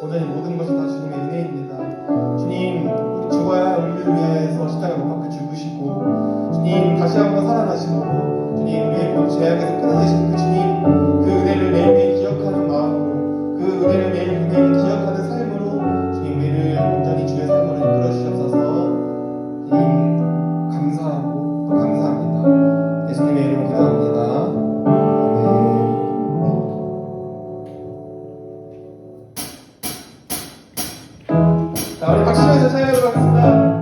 온전히 모든 것이 다 주님의 은혜입니다. 주님, 우리 죽어야 할 우리를 위하여서 십자가 못 박혀 죽으시고, 주님 다시 한번 살아나시고, 주님 우리의 본 죄악에서 끊어내신 그 주님, 그 은혜를 매일매일 기억하는 마음으로, 그 은혜를 매일매일 기억하는 삶으로 주님 우리를 온전히 주의 삶으로 이끌어 주시옵소서. 주님 감사하고 또 감사합니다. 예수님의 이름으로 기도합니다. 자, 우리 박수 치면서 찬양하도록 하겠습니다.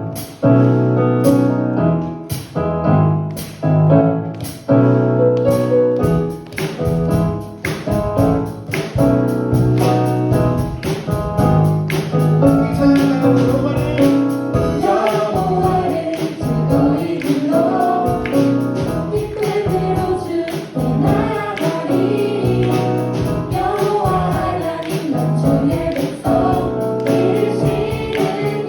주의 백성 이르시는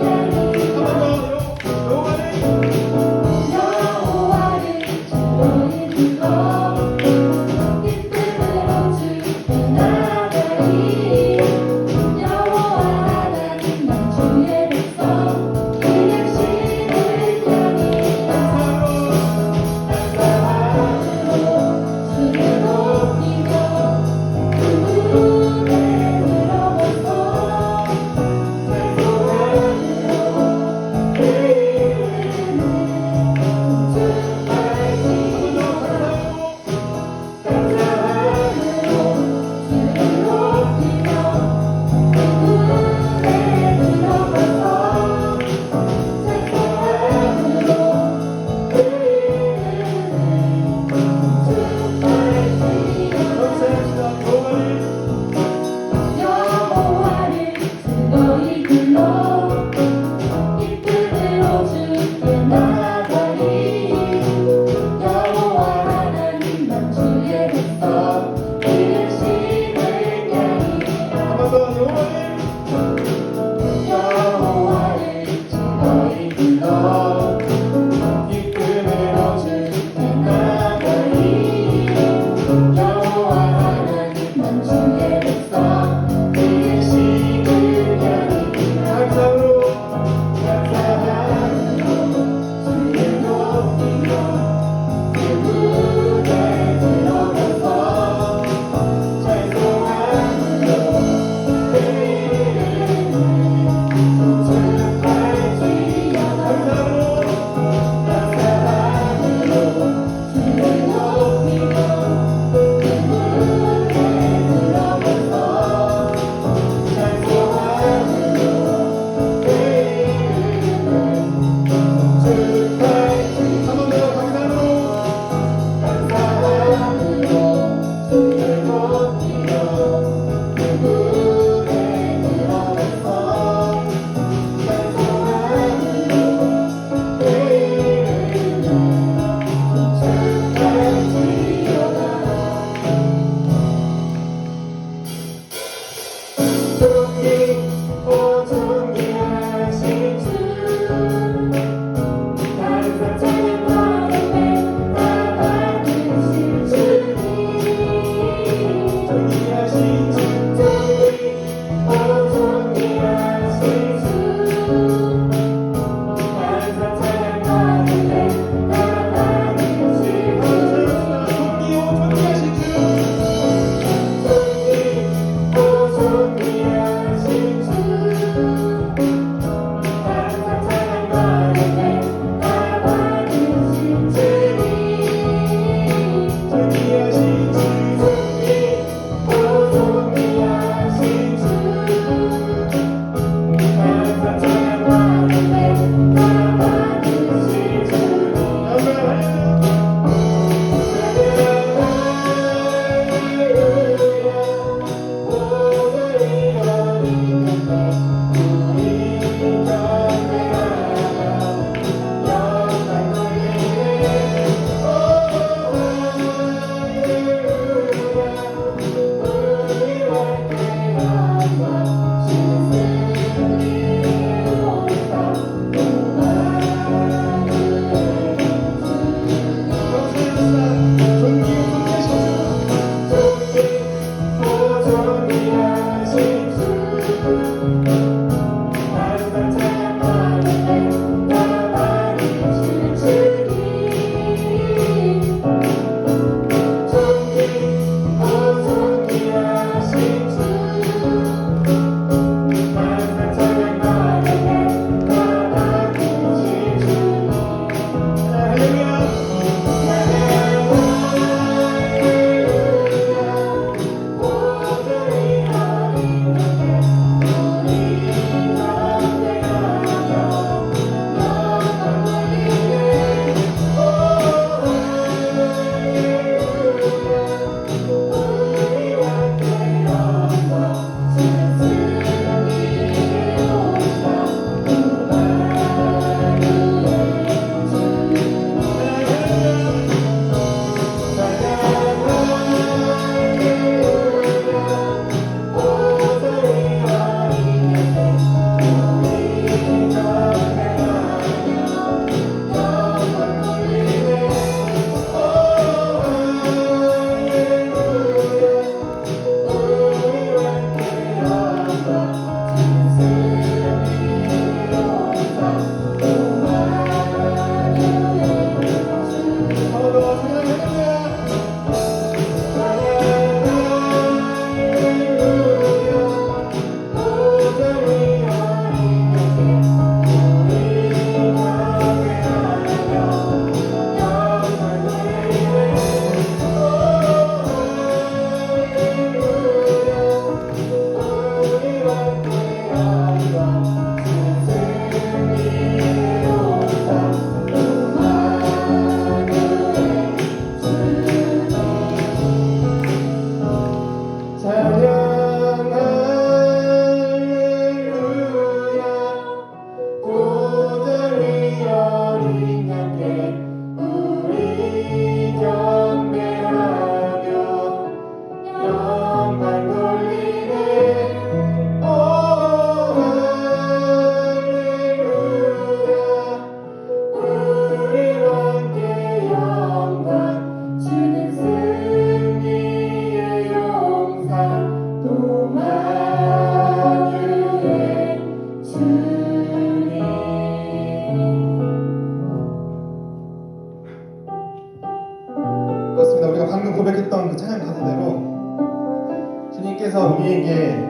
우리에게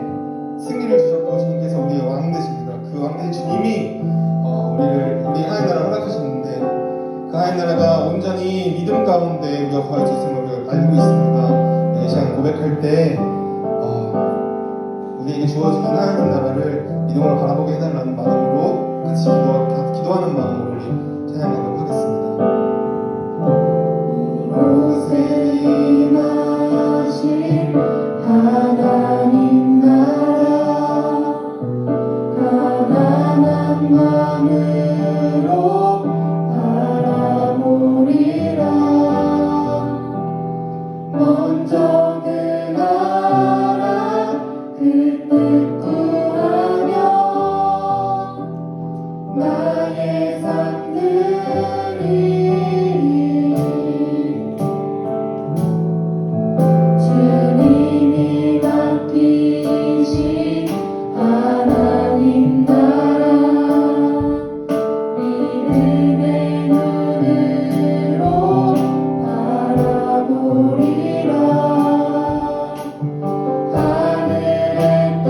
승리를 주셨고 주님께서 우리의 왕 되십니다. 그 왕 되신 주님이 우리 하나님 나라 허락하셨는데 그 하나님 나라가 온전히 믿음 가운데 우리가 구할 수 있음을 우리가 알고 있습니다. 이 시간 고백할 때 우리에게 주어진 하나님 나라를 믿음으로 바라보게 해달라는 마음으로 같이 기도하는 마음으로 우리 찬양하도록 하겠습니다. 이곳에 임하신 하나님 나라 가난한 마음으로 바라보리라. 먼저 그 나라 그 뜻 구하며 나의 삶들이 주님이 맡기신 하나님 나라 믿음의 눈으로 바라보리라. 하늘의 뜻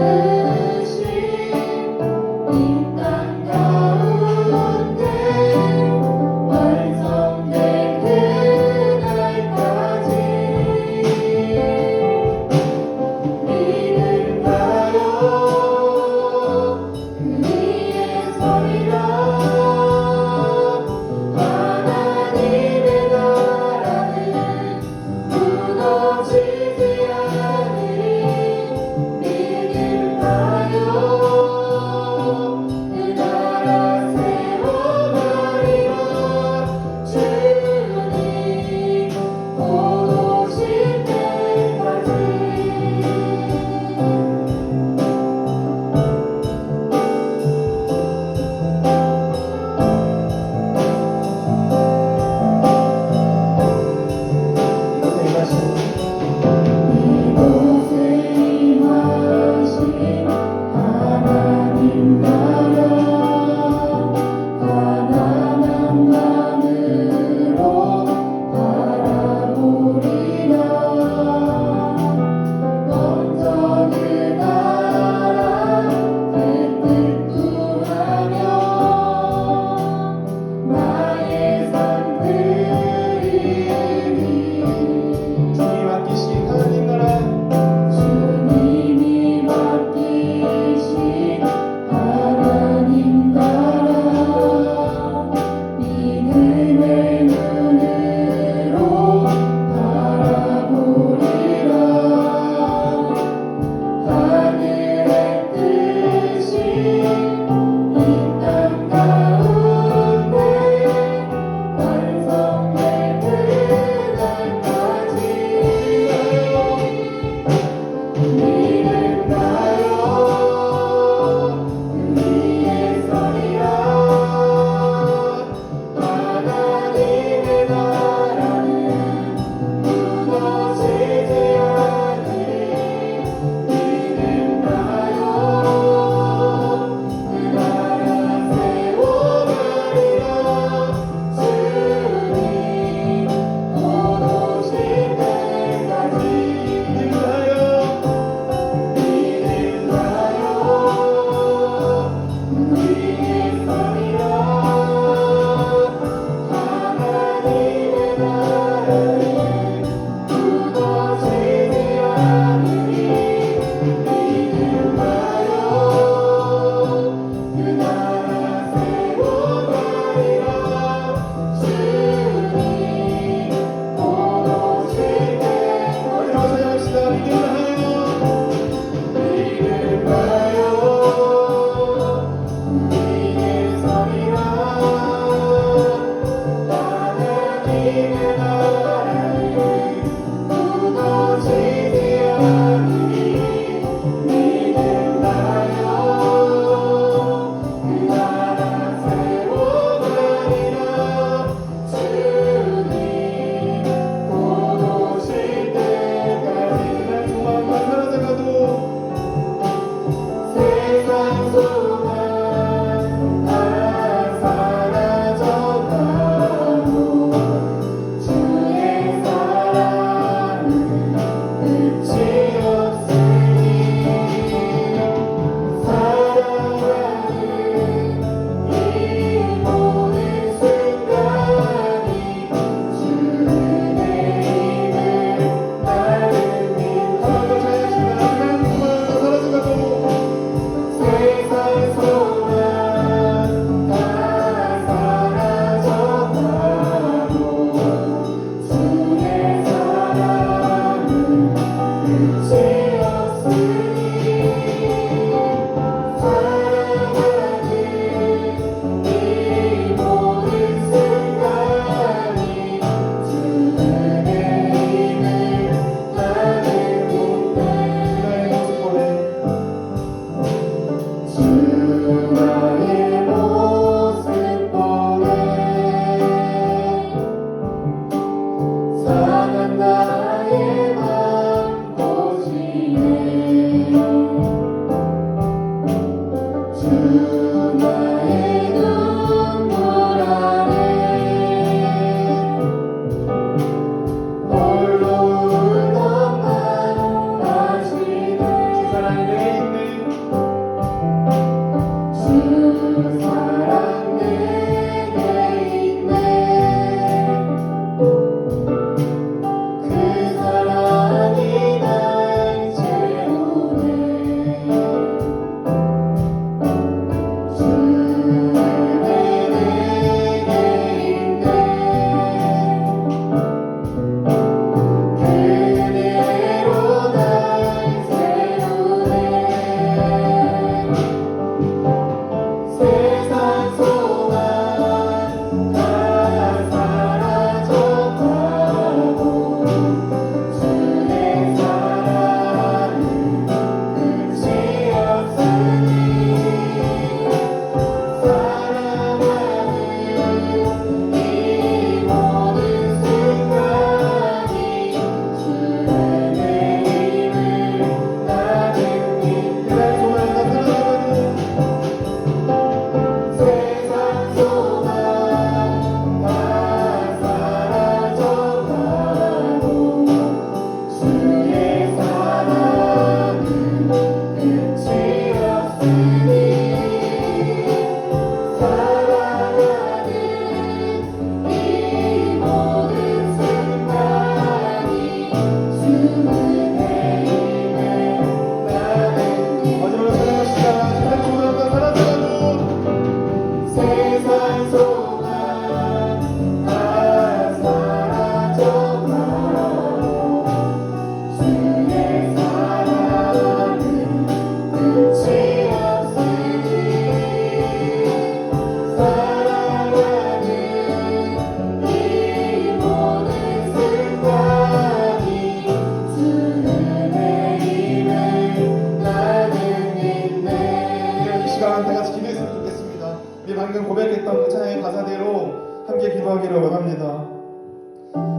방금 고백했던 그 찬양의 가사대로 함께 기도하기를 원합니다.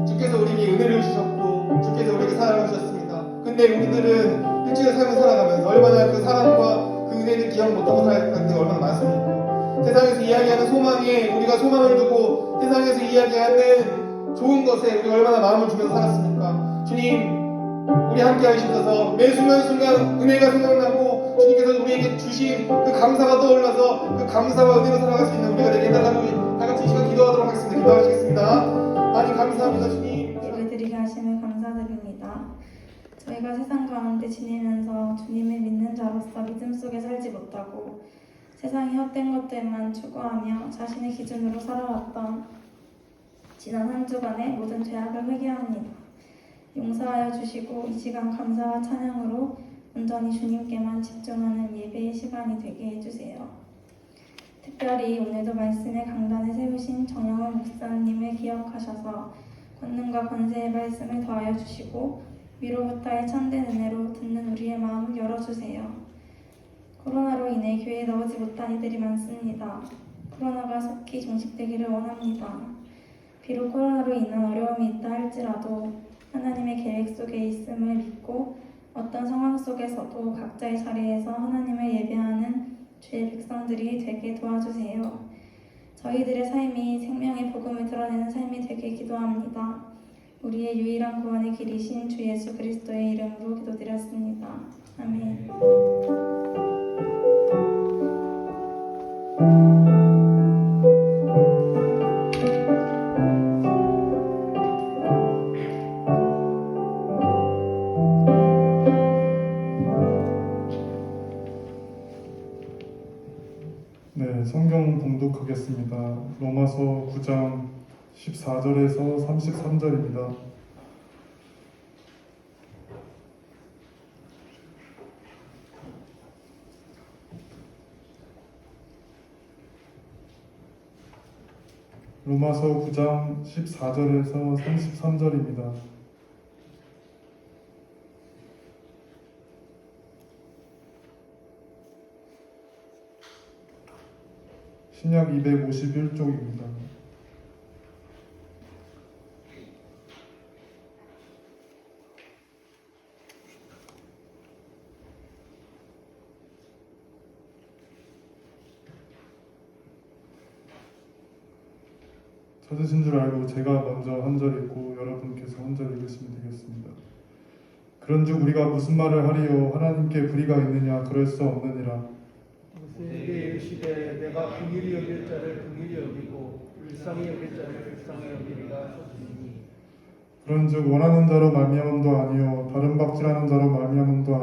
주께서 우리에게 은혜를 주셨고 주께서 우리에게 사랑을 주셨습니다. 근데 우리들은 일주일의 삶을 살아가면서 얼마나 그 사랑과 그 은혜를 기억 못하고 살아가는 게 얼마나 많습니까? 세상에서 이야기하는 소망에 우리가 소망을 두고 세상에서 이야기하는 좋은 것에 우리가 얼마나 마음을 주면서 살았습니까? 주님, 우리 함께 하시셔서 매 순간순간 은혜가 생각나고 주님께서 우리에게 주신 그 감사가 떠올라서 그 감사와 은혜로 살아갈 수 있는 우리가 되게 해달라고 다 같이 이 시간 기도하도록 하겠습니다. 기도하시겠습니다. 하나님 감사합니다. 주님. 예배드리게 하심을 감사드립니다. 저희가 세상 가운데 지내면서 주님을 믿는 자로서 믿음 속에 살지 못하고 세상의 헛된 것들만 추구하며 자신의 기준으로 살아왔던 지난 한 주간의 모든 죄악을 회개합니다. 용서하여 주시고 이 시간 감사와 찬양으로 온전히 주님께만 집중하는 예배의 시간이 되게 해주세요. 특별히 오늘도 말씀의 강단에 세우신 정영훈 목사님을 기억하셔서 권능과 권세의 말씀을 더하여 주시고 위로부터의 참된 은혜로 듣는 우리의 마음을 열어주세요. 코로나로 인해 교회에 나오지 못한 이들이 많습니다. 코로나가 속히 종식되기를 원합니다. 비록 코로나로 인한 어려움이 있다 할지라도 하나님의 계획 속에 있음을 믿고 어떤 상황 속에서도 각자의 자리에서 하나님을 예배하는 주의 백성들이 되게 도와주세요. 저희들의 삶이 생명의 복음을 드러내는 삶이 되게 기도합니다. 우리의 유일한 구원의 길이신 주 예수 그리스도의 이름으로 기도드렸습니다. 아멘. 네, 성경 봉독하겠습니다. 로마서 9장 14절에서 33절입니다. 로마서 9장 14절에서 33절입니다. 신약 251쪽입니다. 찾으신 줄 알고 제가 먼저 한 절 읽고 여러분께서 한 절 읽으시면 되겠습니다. 그런즉 우리가 무슨 말을 하리요? 하나님께 불의가 있느냐? 그럴 수 없느니라. 모세에게 이르시되 내가 긍휼히 여길 자를 긍휼히 여기고 불쌍히 여길 자를 불쌍히 여기리라 하셨으니 그런즉 원하는 자로 말미암음도 아니요 다른 박질하는 자로 말미암음도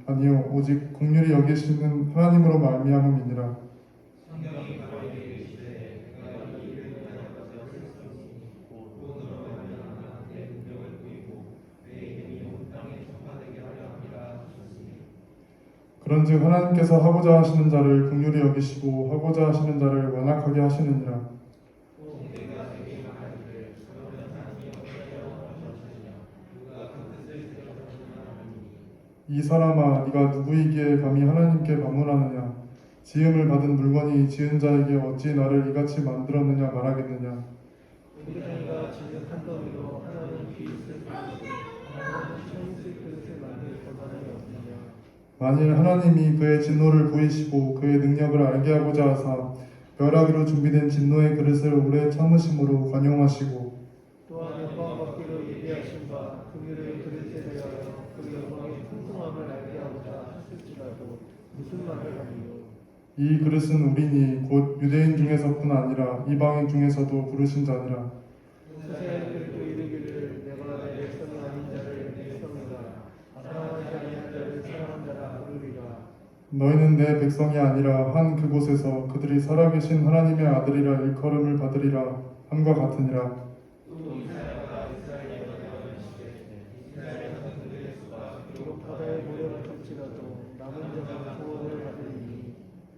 아니요 오직 긍휼히 여기시는 하나님으로 말미암음이니라. 그런즉 하나님께서 하고자 하시는 자를 긍휼히 여기시고 하고자 하시는 자를 완악하게 하시느니라. 이 사람아, 네가 누구이기에 감히 하나님께 반문하느냐? 지음을 받은 물건이 지은 자에게 어찌 나를 이같이 만들었느냐 말하겠느냐? 우리 자가 지는 한 더미로 하나는 귀 있을 것이고 하나는 처음 쓸 그릇을 만들 권한이 없느냐. 만일 하나님이 그의 진노를 보이시고 그의 능력을 알게 하고자 하사 멸하기로 준비된 진노의 그릇을 오래 참으심으로 관용하시고 또한 영광 받기로 예비하신 바 긍휼의 그릇에 대하여 그 영광의 풍성함을 알게 하고자 하실지라도 무슨 말을 하리요. 이 그릇은 우리니 곧 유대인 중에서뿐 아니라 이방인 중에서도 부르신 자니라. 모세에게도 이르기를 내가 내 백성이 아닌 자를 내 백성이라 사랑하지 아니한 자를 사랑한다라 부르리라. 너희는 내 백성이 아니라 한 그곳에서 그들이 살아계신 하나님의 아들이라 일컬음을 받으리라 함과 같으니라. 비록 바다의 모래가 될지라도 남은 자는 구원을 받으리니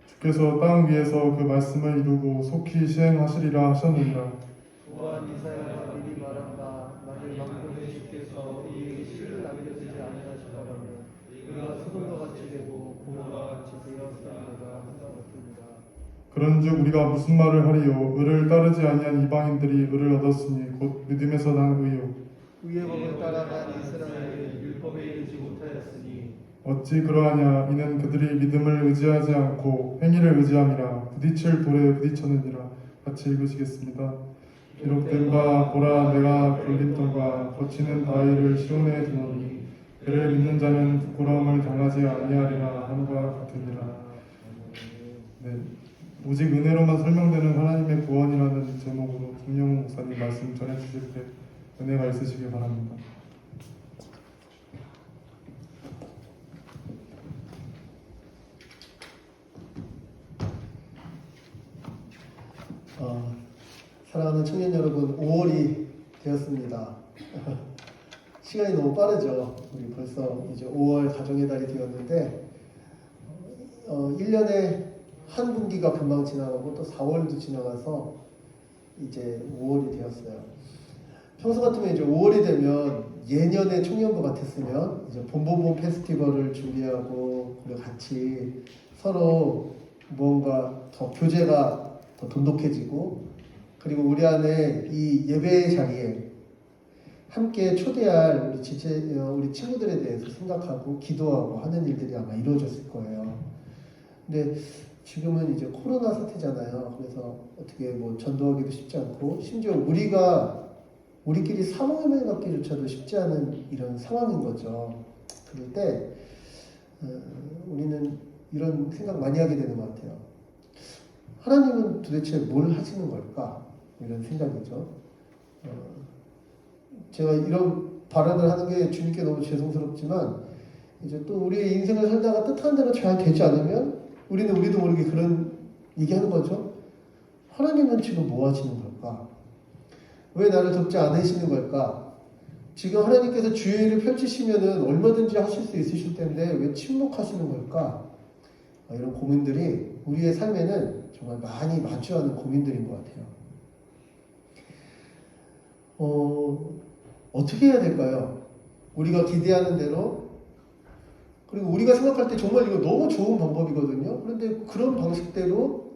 주께서 땅 위에서 그 말씀을 이루고 속히 시행하시리라 하셨느니라. 또한 이사야가 미리 말한 바 만일 만군의 주께서 우리에게 씨를 남겨주지 아니하시더라면 우리가 소돔과 같이 되고 고모와 같이 되었으리라 한다 같으니라. 그런즉 우리가 무슨 말을 하리요? 의를 따르지 아니한 이방인들이 의를 얻었으니 곧 믿음에서 난 의요. 의의 법을 따라간 이스라엘이 율법에 이르지 못하였으니 어찌 그러하냐? 이는 그들이 믿음을 의지하지 않고 행위를 의지함이라. 부딪힐 돌에 부딪혔느니라. 같이 읽으시겠습니다. 기록된 바 보라 내가 돌림돌과 거치는 바위를 시온에 두노니 그를 믿는 자는 부끄러움을 당하지 아니하리라 함과 같으니라. 네, 오직 은혜로만 설명되는 하나님의 구원이라는 제목으로 김영우 목사님 말씀 전해주실 때 은혜가 있으시길 바랍니다. 사랑하는 청년 여러분, 5월이 되었습니다. 시간이 너무 빠르죠. 우리 벌써 이제 5월 가정의 달이 되었는데 1년에 한 분기가 금방 지나가고 또 4월도 지나가서 이제 5월이 되었어요. 평소 같으면 이제 5월이 되면 예년의 청년부 같았으면 이제 봄봄봄 페스티벌을 준비하고 그리고 같이 서로 뭔가 더 교제가 더 돈독해지고 그리고 우리 안에 이 예배 자리에 함께 초대할 우리 친구들에 대해서 생각하고 기도하고 하는 일들이 아마 이루어졌을 거예요. 근데 지금은 이제 코로나 사태잖아요. 그래서 어떻게 뭐 전도하기도 쉽지 않고 심지어 우리끼리 사모임을 갖기조차도 쉽지 않은 이런 상황인 거죠. 그럴 때 우리는 이런 생각 많이 하게 되는 것 같아요. 하나님은 도대체 뭘 하시는 걸까? 이런 생각이죠. 제가 이런 발언을 하는 게 주님께 너무 죄송스럽지만 이제 또 우리의 인생을 살다가 뜻하는 대로 잘 되지 않으면 우리도 모르게 그런 얘기하는 거죠. 하나님은 지금 뭐 하시는 걸까? 왜 나를 돕지 않으시는 걸까? 지금 하나님께서 주의를 펼치시면은 얼마든지 하실 수 있으실 텐데 왜 침묵하시는 걸까? 이런 고민들이 우리의 삶에는 정말 많이 마주하는 고민들인 것 같아요. 어떻게 해야 될까요? 우리가 기대하는 대로 그리고 우리가 생각할 때 정말 이거 너무 좋은 방법이거든요. 그런데 그런 방식대로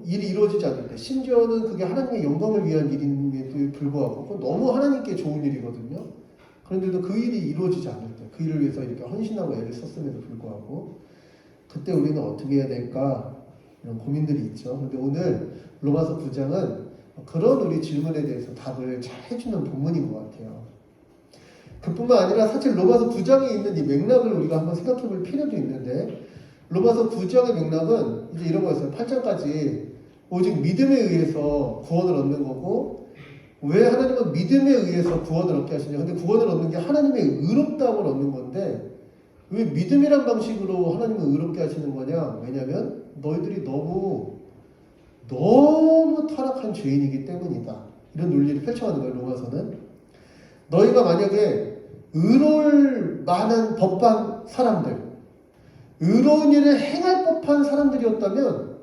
일이 이루어지지 않을 때 심지어는 그게 하나님의 영광을 위한 일임에도 불구하고 그건 너무 하나님께 좋은 일이거든요. 그런데도 그 일이 이루어지지 않을 때 그 일을 위해서 이렇게 헌신하고 애를 썼음에도 불구하고 그때 우리는 어떻게 해야 될까? 이런 고민들이 있죠. 그런데 오늘 로마서 9장은 그런 우리 질문에 대해서 답을 잘 해주는 본문인 것 같아요. 그뿐만 아니라 사실 로마서 9장에 있는 이 맥락을 우리가 한번 생각해 볼 필요도 있는데 로마서 9장의 맥락은 이제 이런 거였어요. 8장까지 오직 믿음에 의해서 구원을 얻는 거고 왜 하나님은 믿음에 의해서 구원을 얻게 하시냐. 근데 구원을 얻는 게 하나님의 의롭다함을 얻는 건데 왜 믿음이란 방식으로 하나님은 의롭게 하시는 거냐? 왜냐하면 너희들이 너무 타락한 죄인이기 때문이다. 이런 논리를 펼쳐가는 거예요. 로마서는. 너희가 만약에 의로울 만한 법한 사람들, 의로운 일을 행할 법한 사람들이었다면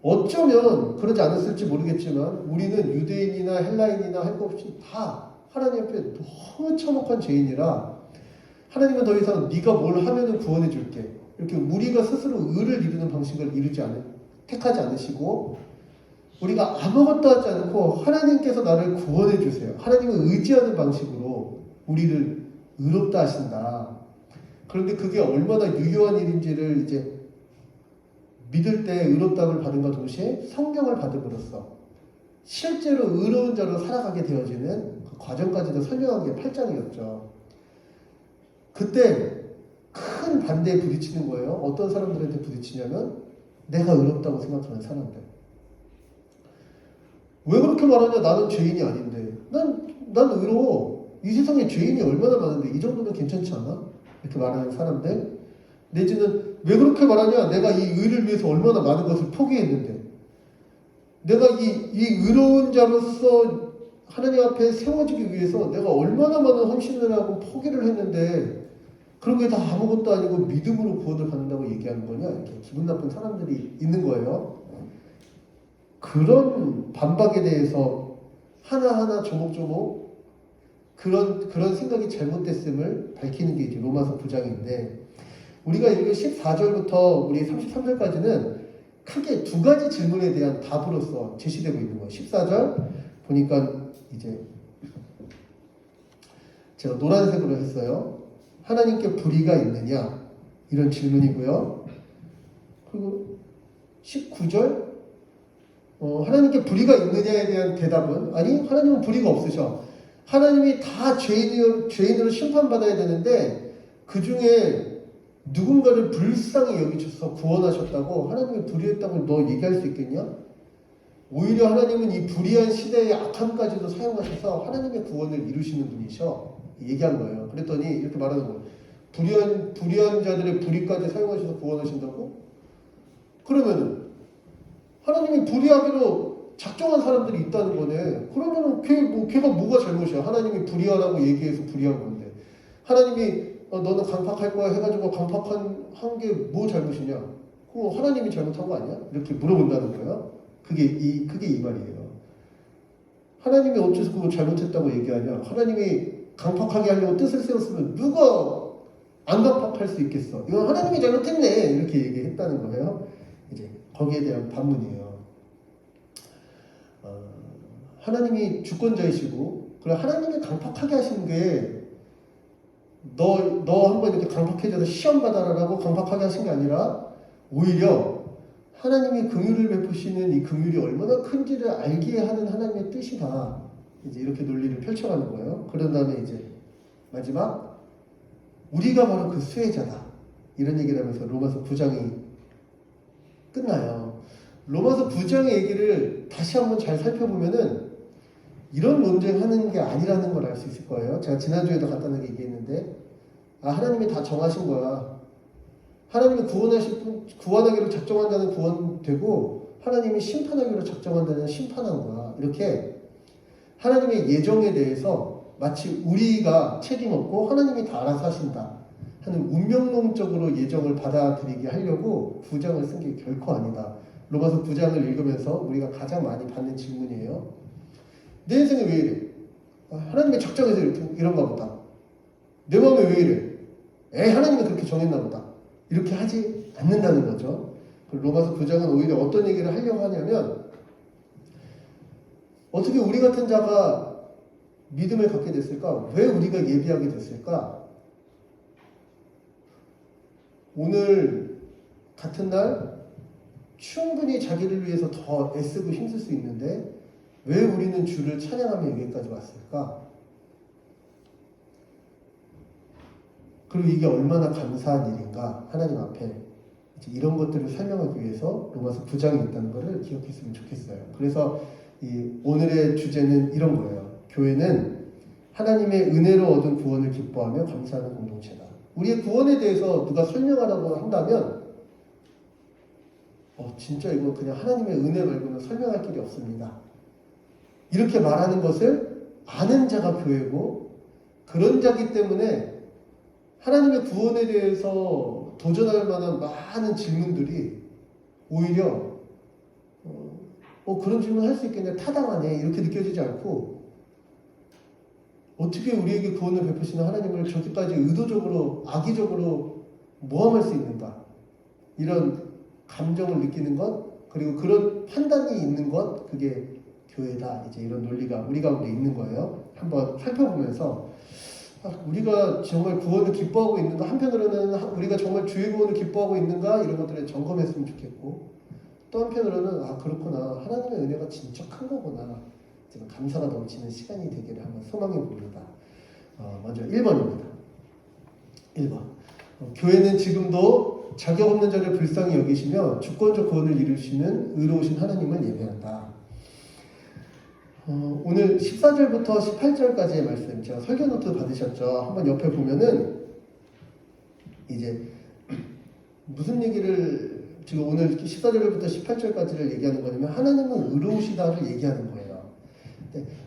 어쩌면 그러지 않았을지 모르겠지만 우리는 유대인이나 헬라인이나 할 것 없이 다 하나님 앞에 너무 참혹한 죄인이라 하나님은 더 이상 네가 뭘 하면 구원해 줄게. 이렇게 우리가 스스로 의를 이루는 방식을 택하지 않으시고 우리가 아무것도 하지 않고 하나님께서 나를 구원해 주세요. 하나님을 의지하는 방식으로 우리를 의롭다 하신다. 그런데 그게 얼마나 유효한 일인지를 이제 믿을 때 의롭다함을 받은과 동시에 성경을 받음으로써 실제로 의로운 자로 살아가게 되어지는 그 과정까지도 설명한 게 8장이었죠. 그때 큰 반대에 부딪히는 거예요. 어떤 사람들한테 부딪히냐면 내가 의롭다고 생각하는 사람들. 왜 그렇게 말하냐? 나는 죄인이 아닌데. 난 의로워. 이 세상에 죄인이 얼마나 많은데 이 정도는 괜찮지 않아? 이렇게 말하는 사람들. 내지는 왜 그렇게 말하냐? 내가 이 의를 위해서 얼마나 많은 것을 포기했는데. 내가 이 의로운 자로서 하나님 앞에 세워지기 위해서 내가 얼마나 많은 헌신을 하고 포기를 했는데 그런 게 다 아무것도 아니고 믿음으로 구원을 받는다고 얘기하는 거냐? 이렇게 기분 나쁜 사람들이 있는 거예요. 그런 반박에 대해서 하나하나 조목조목 그런 생각이 잘못됐음을 밝히는 게 이제 로마서 9장인데 우리가 읽은 14절부터 우리 33절까지는 크게 두 가지 질문에 대한 답으로서 제시되고 있는 거예요. 14절 보니까 이제 제가 노란색으로 했어요. 하나님께 불의가 있느냐? 이런 질문이고요. 그리고 19절 하나님께 불의가 있느냐에 대한 대답은 아니 하나님은 불의가 없으셔. 하나님이 다 죄인으로 심판받아야 되는데 그 중에 누군가를 불쌍히 여기셔서 구원하셨다고 하나님이 불의했다고 너 얘기할 수 있겠냐? 오히려 하나님은 이 불의한 시대의 악함까지도 사용하셔서 하나님의 구원을 이루시는 분이셔. 얘기한 거예요. 그랬더니 이렇게 말하는 거예요. 불의한 자들의 불의까지 사용하셔서 구원하신다고? 그러면은 하나님이 불의하기로 작정한 사람들이 있다는 거네. 그러면은 걔가 뭐가 잘못이야? 하나님이 불의하라고 얘기해서 불의한 건데. 하나님이 너는 강팍할 거야 해가지고 강팍한 게 뭐 잘못이냐? 그거 하나님이 잘못한 거 아니야? 이렇게 물어본다는 거예요. 그게 이 말이에요. 하나님이 어째서 그거 잘못했다고 얘기하냐? 하나님이 강팍하게 하려고 뜻을 세웠으면 누가 안 강팍할 수 있겠어? 이건 하나님이 잘못했네. 이렇게 얘기했다는 거예요. 이제 거기에 대한 반문이에요. 하나님이 주권자이시고, 그래 하나님이 강팍하게 하신 게 너 한번 이렇게 강팍해져서 시험 받아라라고 강팍하게 하신 게 아니라 오히려 하나님이 긍휼을 베푸시는 이 긍휼이 얼마나 큰지를 알게 하는 하나님의 뜻이다. 이제 이렇게 논리를 펼쳐가는 거예요. 그런 다음에 이제 마지막 우리가 바로 그 수혜자다. 이런 얘기를 하면서 로마서 9장이 끝나요. 로마서 9장의 얘기를 다시 한번 잘 살펴보면은 이런 논쟁하는 게 아니라는 걸 알 수 있을 거예요. 제가 지난주에도 간단하게 얘기했는데 하나님이 다 정하신 거야. 하나님이 구원하기로 작정한 자는 구원되고 하나님이 심판하기로 작정한 자는 심판한 거야. 이렇게 하나님의 예정에 대해서 마치 우리가 책임 없고 하나님이 다 알아서 하신다 하는 운명론적으로 예정을 받아들이게 하려고 9장을 쓴 게 결코 아니다. 로마서 9장을 읽으면서 우리가 가장 많이 받는 질문이에요. 내 인생이 왜 이래? 하나님의 작정에서 이런가 보다. 내 마음에 왜 이래? 하나님이 그렇게 정했나 보다. 이렇게 하지 않는다는 거죠. 로마서 9장은 오히려 어떤 얘기를 하려고 하냐면 어떻게 우리 같은 자가 믿음을 갖게 됐을까? 왜 우리가 예비하게 됐을까? 오늘 같은 날 충분히 자기를 위해서 더 애쓰고 힘쓸 수 있는데 왜 우리는 주를 찬양하며 여기까지 왔을까? 그리고 이게 얼마나 감사한 일인가 하나님 앞에 이런 것들을 설명하기 위해서 로마서 9장이 있다는 것을 기억했으면 좋겠어요. 그래서 오늘의 주제는 이런 거예요. 교회는 하나님의 은혜로 얻은 구원을 기뻐하며 감사하는 공동체다. 우리의 구원에 대해서 누가 설명하라고 한다면 진짜 이거 그냥 하나님의 은혜 말고는 설명할 길이 없습니다. 이렇게 말하는 것을 아는 자가 교회고 그런 자기 때문에 하나님의 구원에 대해서 도전할 만한 많은 질문들이 오히려 그런 질문 할 수 있겠네, 타당하네 이렇게 느껴지지 않고 어떻게 우리에게 구원을 베푸시는 하나님을 저기까지 의도적으로 악의적으로 모함할 수 있는가 이런 감정을 느끼는 것 그리고 그런 판단이 있는 것 그게 교회다. 이제 이런 논리가 우리 가운데 있는 거예요. 한번 살펴보면서 우리가 정말 구원을 기뻐하고 있는가 한편으로는 우리가 정말 주의 구원을 기뻐하고 있는가 이런 것들을 점검했으면 좋겠고 또 한편으로는 그렇구나 하나님의 은혜가 진짜 큰 거구나 지금 감사가 넘치는 시간이 되기를 한번 소망해 봅니다. 먼저 1번입니다. 1번 교회는 지금도 자격 없는 자를 불쌍히 여기시며 주권적 구원을 이루시는 의로우신 하나님을 예배한다. 오늘 14절부터 18절까지의 말씀 제가 설교 노트 받으셨죠? 한번 옆에 보면은 이제 무슨 얘기를 지금 오늘 14절부터 18절까지를 얘기하는 거냐면 하나님은 의로우시다를 얘기하는 거예요.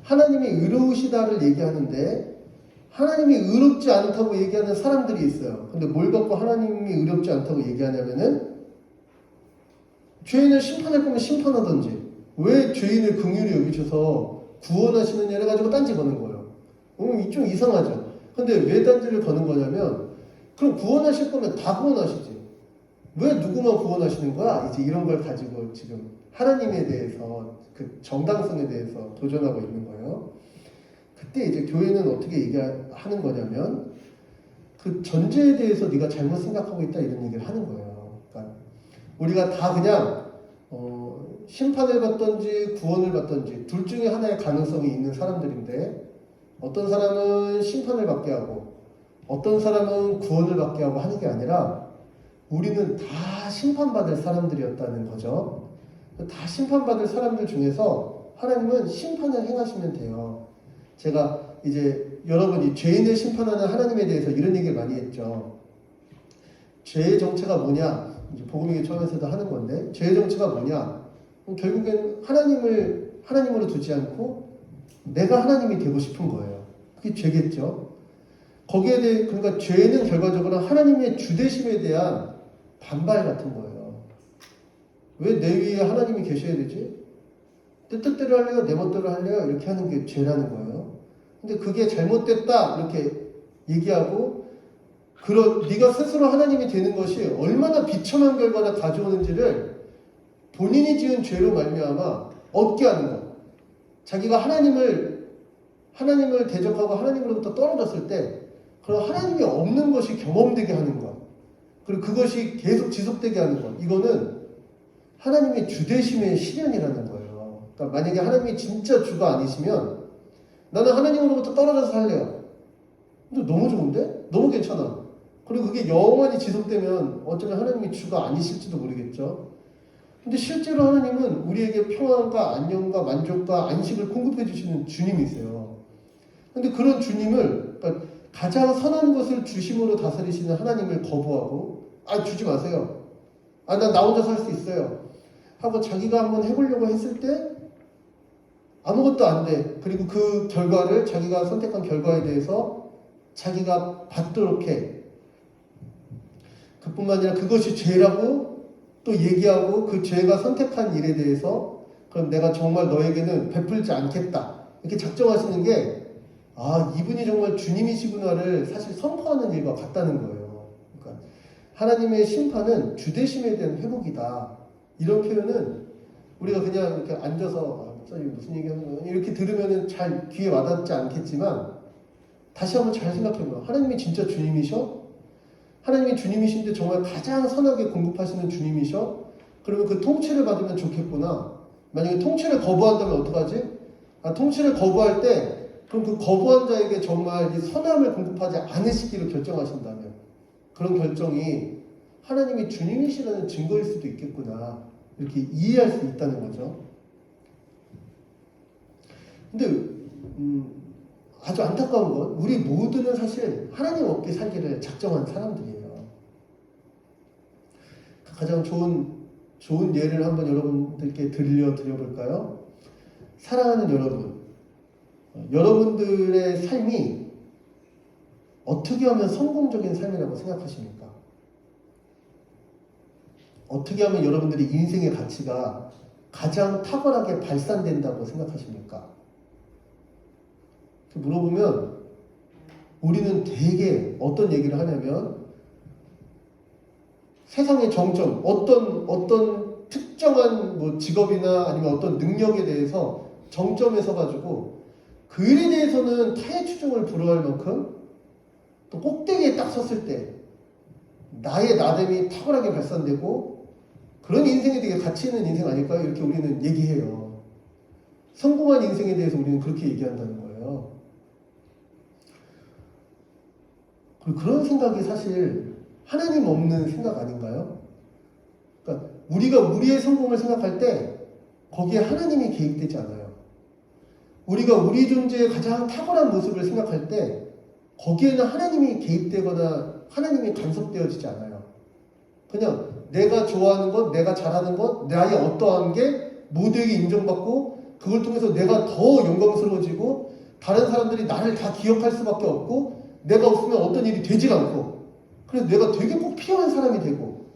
하나님이 의로우시다를 얘기하는데 하나님이 의롭지 않다고 얘기하는 사람들이 있어요. 근데 뭘 갖고 하나님이 의롭지 않다고 얘기하냐면은 죄인을 심판할 거면 심판하든지 왜 죄인을 긍휼히 여기셔서 구원하시느냐 해가지고 딴지 거는 거예요. 좀 이상하죠. 근데 왜 딴지를 거는 거냐면 그럼 구원하실 거면 다 구원하시지. 왜 누구만 구원하시는 거야? 이제 이런 걸 가지고 지금 하나님에 대해서 그 정당성에 대해서 도전하고 있는 거예요. 그때 이제 교회는 어떻게 얘기하는 거냐면 그 전제에 대해서 네가 잘못 생각하고 있다 이런 얘기를 하는 거예요. 그러니까 우리가 다 그냥 심판을 받든지 구원을 받든지 둘 중에 하나의 가능성이 있는 사람들인데 어떤 사람은 심판을 받게 하고 어떤 사람은 구원을 받게 하고 하는 게 아니라 우리는 다 심판받을 사람들이었다는 거죠. 다 심판받을 사람들 중에서 하나님은 심판을 행하시면 돼요. 제가 이제 여러분이 죄인을 심판하는 하나님에 대해서 이런 얘기를 많이 했죠. 죄의 정체가 뭐냐? 이제 복음이기 처음에서도 하는 건데 죄의 정체가 뭐냐? 결국엔 하나님으로 두지 않고 내가 하나님이 되고 싶은 거예요. 그게 죄겠죠. 거기에 대해 그러니까 죄는 결과적으로 하나님의 주되심에 대한 반발 같은 거예요. 왜 내 위에 하나님이 계셔야 되지? 내 뜻대로 할래요? 내 멋대로 할래요? 이렇게 하는 게 죄라는 거예요. 근데 그게 잘못됐다 이렇게 얘기하고 네가 스스로 하나님이 되는 것이 얼마나 비참한 결과를 가져오는지를 본인이 지은 죄로 말미암아 얻게 하는 것. 자기가 하나님을 대적하고 하나님으로부터 떨어졌을 때 그런 하나님이 없는 것이 경험되게 하는 것. 그리고 그것이 계속 지속되게 하는 것. 이거는 하나님의 주되심의 실현이라는 거예요. 그러니까 만약에 하나님이 진짜 주가 아니시면 나는 하나님으로부터 떨어져서 살래요. 근데 너무 좋은데? 너무 괜찮아. 그리고 그게 영원히 지속되면 어쩌면 하나님이 주가 아니실지도 모르겠죠. 근데 실제로 하나님은 우리에게 평안과 안녕과 만족과 안식을 공급해 주시는 주님이세요. 근데 그런 주님을 그러니까 가장 선한 것을 주심으로 다스리시는 하나님을 거부하고 주지 마세요. 난 나 혼자 살 수 있어요. 하고 자기가 한번 해보려고 했을 때 아무것도 안 돼. 그리고 그 결과를 자기가 선택한 결과에 대해서 자기가 받도록 해. 그뿐만 아니라 그것이 죄라고 또 얘기하고 그 죄가 선택한 일에 대해서 그럼 내가 정말 너에게는 베풀지 않겠다. 이렇게 작정하시는 게 이분이 정말 주님이시구나를 사실 선포하는 일과 같다는 거예요. 그러니까 하나님의 심판은 주되심에 대한 회복이다. 이런 표현은 우리가 그냥 이렇게 앉아서 목사님 무슨 얘기하는 거야? 이렇게 들으면은 잘 귀에 와닿지 않겠지만 다시 한번 잘 생각해봐요. 하나님이 진짜 주님이셔? 하나님이 주님이신데 정말 가장 선하게 공급하시는 주님이셔? 그러면 그 통치를 받으면 좋겠구나. 만약에 통치를 거부한다면 어떡하지? 통치를 거부할 때 그럼 그 거부한 자에게 정말 이 선함을 공급하지 않으시기로 결정하신다면 그런 결정이 하나님이 주님이시라는 증거일 수도 있겠구나. 이렇게 이해할 수 있다는 거죠. 근데 아주 안타까운 건 우리 모두는 사실 하나님 없게 살기를 작정한 사람들이에요. 가장 좋은 예를 한번 여러분들께 드려볼까요? 사랑하는 여러분들의 삶이 어떻게 하면 성공적인 삶이라고 생각하십니까? 어떻게 하면 여러분들의 인생의 가치가 가장 탁월하게 발산된다고 생각하십니까? 물어보면 우리는 되게 어떤 얘기를 하냐면 세상의 정점, 어떤 특정한 직업이나 아니면 어떤 능력에 대해서 정점에 서가지고 그 일에 대해서는 타의 추종을 불허할 만큼 또 꼭대기에 딱 섰을 때 나의 나됨이 탁월하게 발산되고 그런 인생이 되게 가치 있는 인생 아닐까요? 이렇게 우리는 얘기해요. 성공한 인생에 대해서 우리는 그렇게 얘기한다는 거예요. 그리고 그런 생각이 사실 하나님 없는 생각 아닌가요? 그러니까 우리가 우리의 성공을 생각할 때 거기에 하나님이 개입되지 않아요. 우리가 우리 존재의 가장 탁월한 모습을 생각할 때 거기에는 하나님이 개입되거나 하나님이 간섭되어지지 않아요. 그냥 내가 좋아하는 것, 내가 잘하는 것, 나의 어떠한 게 모두에게 인정받고 그걸 통해서 내가 더 영광스러워지고 다른 사람들이 나를 다 기억할 수밖에 없고 내가 없으면 어떤 일이 되질 않고 그래서 내가 되게 꼭 필요한 사람이 되고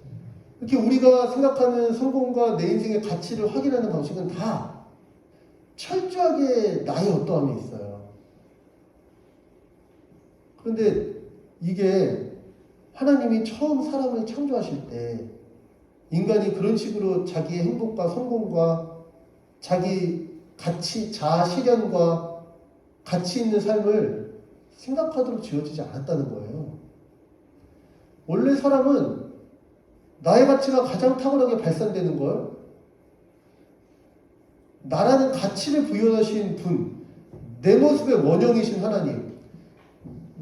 이렇게 우리가 생각하는 성공과 내 인생의 가치를 확인하는 방식은 다 철저하게 나의 어떠함이 있어요. 그런데 이게 하나님이 처음 사람을 창조하실 때 인간이 그런 식으로 자기의 행복과 성공과 자기 가치, 자아 실현과 가치 있는 삶을 생각하도록 지어지지 않았다는 거예요. 원래 사람은 나의 가치가 가장 탁월하게 발산되는 걸 나라는 가치를 부여하신 분, 내 모습의 원형이신 하나님,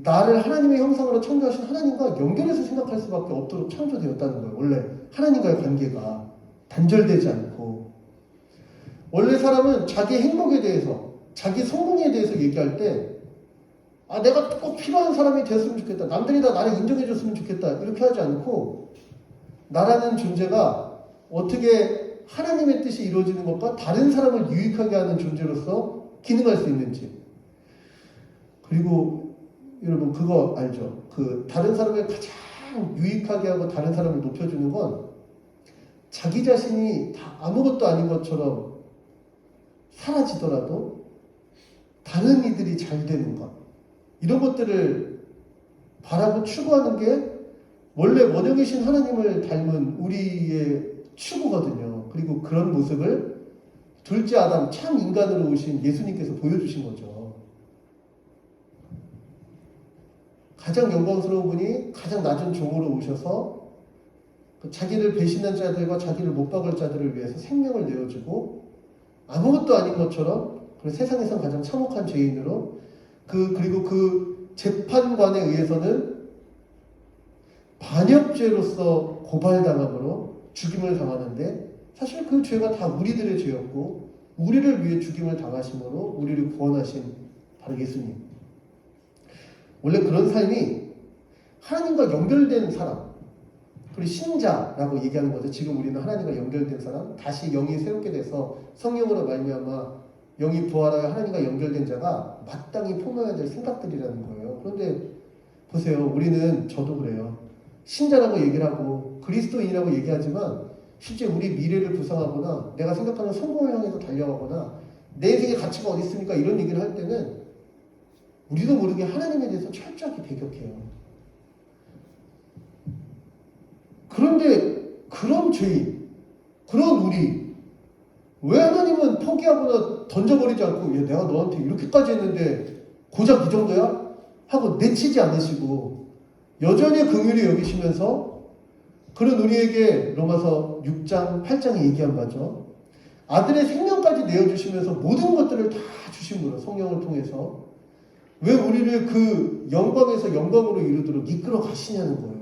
나를 하나님의 형상으로 창조하신 하나님과 연결해서 생각할 수밖에 없도록 창조되었다는 거예요. 원래 하나님과의 관계가 단절되지 않고. 원래 사람은 자기 행복에 대해서, 자기 성공에 대해서 얘기할 때 내가 꼭 필요한 사람이 됐으면 좋겠다. 남들이 다 나를 인정해줬으면 좋겠다. 이렇게 하지 않고 나라는 존재가 어떻게 하나님의 뜻이 이루어지는 것과 다른 사람을 유익하게 하는 존재로서 기능할 수 있는지. 그리고 여러분 그거 알죠? 그 다른 사람을 가장 유익하게 하고 다른 사람을 높여주는 건 자기 자신이 다 아무것도 아닌 것처럼 사라지더라도 다른 이들이 잘 되는 것. 이런 것들을 바라고 추구하는 게 원래 원형이신 하나님을 닮은 우리의 추구거든요. 그리고 그런 모습을 둘째 아담 참 인간으로 오신 예수님께서 보여주신 거죠. 가장 영광스러운 분이 가장 낮은 종으로 오셔서 자기를 배신한 자들과 자기를 못 박을 자들을 위해서 생명을 내어주고 아무것도 아닌 것처럼 세상에서 가장 참혹한 죄인으로 그리고 그 재판관에 의해서는 반역죄로서 고발당함으로 죽임을 당하는데 사실 그 죄가 다 우리들의 죄였고 우리를 위해 죽임을 당하심으로 우리를 구원하신 바로 예수님. 원래 그런 삶이 하나님과 연결된 사람, 그리고 신자라고 얘기하는 거죠. 지금 우리는 하나님과 연결된 사람, 다시 영이 새롭게 돼서 성령으로 말미암아 영이 부활하여 하나님과 연결된 자가 마땅히 품어야 될 생각들이라는 거예요. 그런데 보세요. 우리는, 저도 그래요. 신자라고 얘기를 하고 그리스도인이라고 얘기하지만 실제 우리 미래를 구상하거나 내가 생각하는 성공을 향해서 달려가거나 내 인생의 가치가 어디 있습니까? 이런 얘기를 할 때는 우리도 모르게 하나님에 대해서 철저하게 배격해요. 그런데 그런 죄인, 그런 우리, 왜 하나님은 포기하거나 던져버리지 않고 내가 너한테 이렇게까지 했는데 고작 이 정도야? 하고 내치지 않으시고 여전히 긍휼히 여기시면서 그런 우리에게 로마서 6장, 8장에 얘기한 바죠. 아들의 생명까지 내어주시면서 모든 것들을 다 주심으로 성령을 통해서 왜 우리를 그 영광에서 영광으로 이루도록 이끌어 가시냐는 거예요.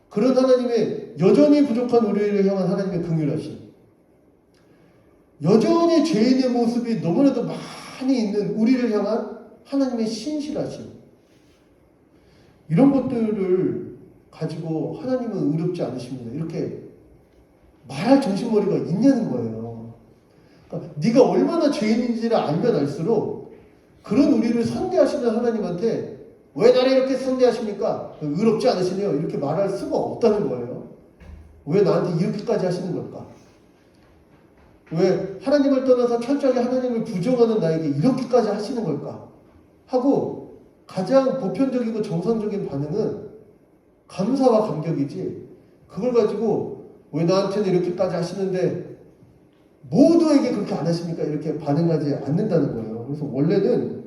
그런 하나님의 여전히 부족한 우리를 향한 하나님의 긍휼하심, 여전히 죄인의 모습이 너무나도 많이 있는 우리를 향한 하나님의 신실하심, 이런 것들을 가지고 하나님은 의롭지 않으십니다. 이렇게 말할 정신머리가 있냐는 거예요. 그러니까 네가 얼마나 죄인인지를 알면 알수록 그런 우리를 선대하시는 하나님한테 왜 나를 이렇게 선대하십니까? 의롭지 않으시네요. 이렇게 말할 수가 없다는 거예요. 왜 나한테 이렇게까지 하시는 걸까? 왜 하나님을 떠나서 철저하게 하나님을 부정하는 나에게 이렇게까지 하시는 걸까? 하고 가장 보편적이고 정상적인 반응은 감사와 감격이지, 그걸 가지고 왜 나한테는 이렇게까지 하시는데 모두에게 그렇게 안 하십니까? 이렇게 반응하지 않는다는 거예요. 그래서 원래는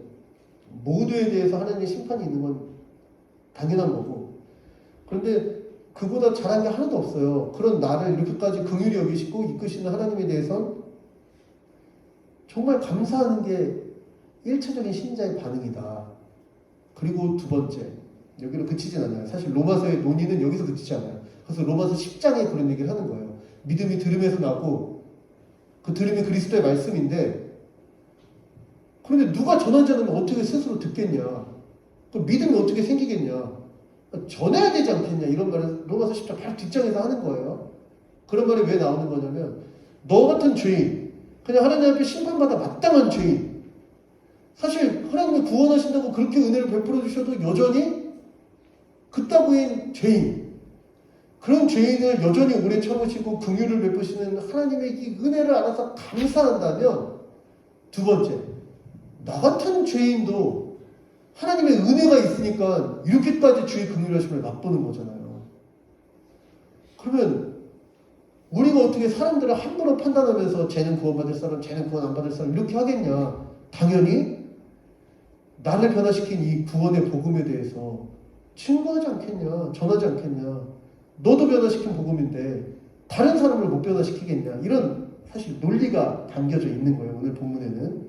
모두에 대해서 하나님의 심판이 있는 건 당연한 거고, 그런데 그보다 잘한 게 하나도 없어요. 그런 나를 이렇게까지 긍휼히 여기시고 이끄시는 하나님에 대해서는 정말 감사하는 게 1차적인 신자의 반응이다. 그리고 두 번째, 여기로 그치진 않아요. 사실 로마서의 논의는 여기서 그치지 않아요. 그래서 로마서 10장에 그런 얘기를 하는 거예요. 믿음이 들음에서 나고 그 들음이 그리스도의 말씀인데, 그런데 누가 전하지 않으면 어떻게 스스로 듣겠냐? 그 믿음이 어떻게 생기겠냐? 전해야 되지 않겠냐? 이런 말을 로마서 10장 바로 뒷장에서 하는 거예요. 그런 말이 왜 나오는 거냐면, 너 같은 죄인, 그냥 하나님 앞에 심판받아 마땅한 죄인, 사실 하나님이 구원하신다고 그렇게 은혜를 베풀어 주셔도 여전히 그따구인 죄인, 그런 죄인을 여전히 오래 참으시고 긍휼을 베푸시는 하나님의 이 은혜를 알아서 감사한다면, 두 번째, 나 같은 죄인도 하나님의 은혜가 있으니까 이렇게까지 주의 긍휼하심을 맛보는 거잖아요. 그러면 우리가 어떻게 사람들을 함부로 판단하면서 쟤는 구원받을 사람, 쟤는 구원 안 받을 사람 이렇게 하겠냐? 당연히 나를 변화시킨 이 구원의 복음에 대해서 증거하지 않겠냐? 전하지 않겠냐? 너도 변화시킨 복음인데 다른 사람을 못 변화시키겠냐? 이런 사실 논리가 담겨져 있는 거예요. 오늘 본문에는.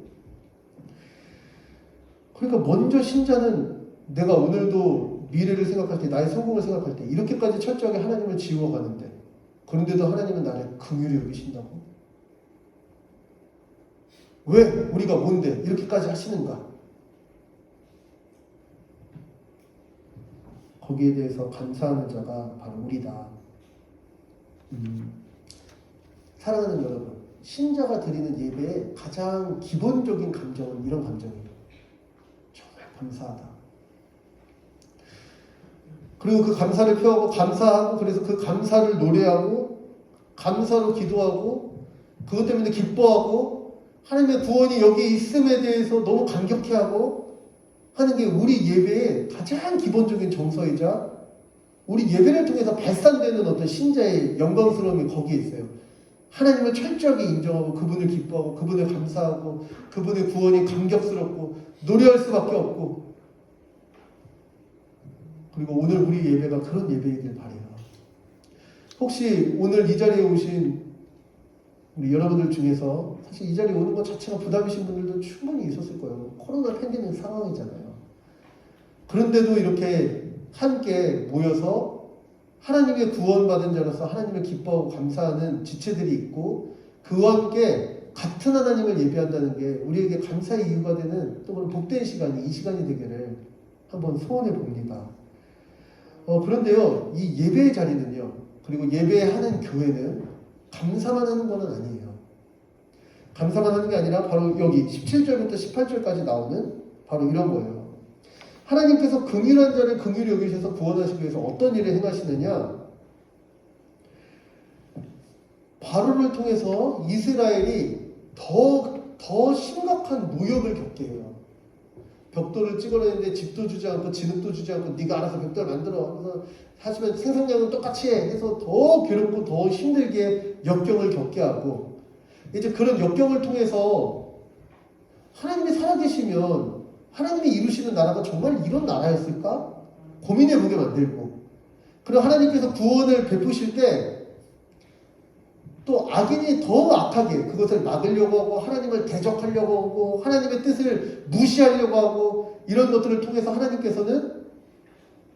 그러니까 먼저 신자는 내가 오늘도 미래를 생각할 때, 나의 성공을 생각할 때 이렇게까지 철저하게 하나님을 지워가는데 그런데도 하나님은 나를 긍휼히 여기신다고? 왜? 우리가 뭔데 이렇게까지 하시는가? 거기에 대해서 감사하는 자가 바로 우리다. 사랑하는 여러분, 신자가 드리는 예배의 가장 기본적인 감정은 이런 감정이에요. 정말 감사하다. 그리고 그 감사를 표하고 감사하고 그래서 그 감사를 노래하고 감사로 기도하고 그것 때문에 기뻐하고 하나님의 구원이 여기 있음에 대해서 너무 감격해하고 하는 게 우리 예배의 가장 기본적인 정서이자 우리 예배를 통해서 발산되는 어떤 신자의 영광스러움이 거기에 있어요. 하나님을 철저하게 인정하고 그분을 기뻐하고 그분을 감사하고 그분의 구원이 감격스럽고 노래할 수밖에 없고 그리고 오늘 우리 예배가 그런 예배이길 바라요. 혹시 오늘 이 자리에 오신 우리 여러분들 중에서 사실 이 자리에 오는 것 자체가 부담이신 분들도 충분히 있었을 거예요. 코로나 팬데믹 상황이잖아요. 그런데도 이렇게 함께 모여서 하나님의 구원받은 자로서 하나님을 기뻐하고 감사하는 지체들이 있고 그와 함께 같은 하나님을 예배한다는 게 우리에게 감사의 이유가 되는 또 그런 복된 시간이 이 시간이 되기를 한번 소원해 봅니다. 그런데요, 이 예배의 자리는요, 그리고 예배하는 교회는 감사만 하는 것은 아니에요. 감사만 하는 게 아니라 바로 여기 17절부터 18절까지 나오는 바로 이런 거예요. 하나님께서 긍휼한 자를 긍휼히 여기셔서 구원하시기 위해서 어떤 일을 행하시느냐? 바로를 통해서 이스라엘이 더 심각한 모욕을 겪게 해요. 벽돌을 찍어내는데 집도 주지 않고 진흙도 주지 않고 네가 알아서 벽돌 만들어. 그래서 하지만 생산량은 똑같이 해. 해서 더 괴롭고 더 힘들게 역경을 겪게 하고 이제 그런 역경을 통해서 하나님이 살아계시면 하나님이 이루시는 나라가 정말 이런 나라였을까? 고민해보게 만들고 그리고 하나님께서 구원을 베푸실 때 또 악인이 더 악하게 그것을 막으려고 하고 하나님을 대적하려고 하고 하나님의 뜻을 무시하려고 하고 이런 것들을 통해서 하나님께서는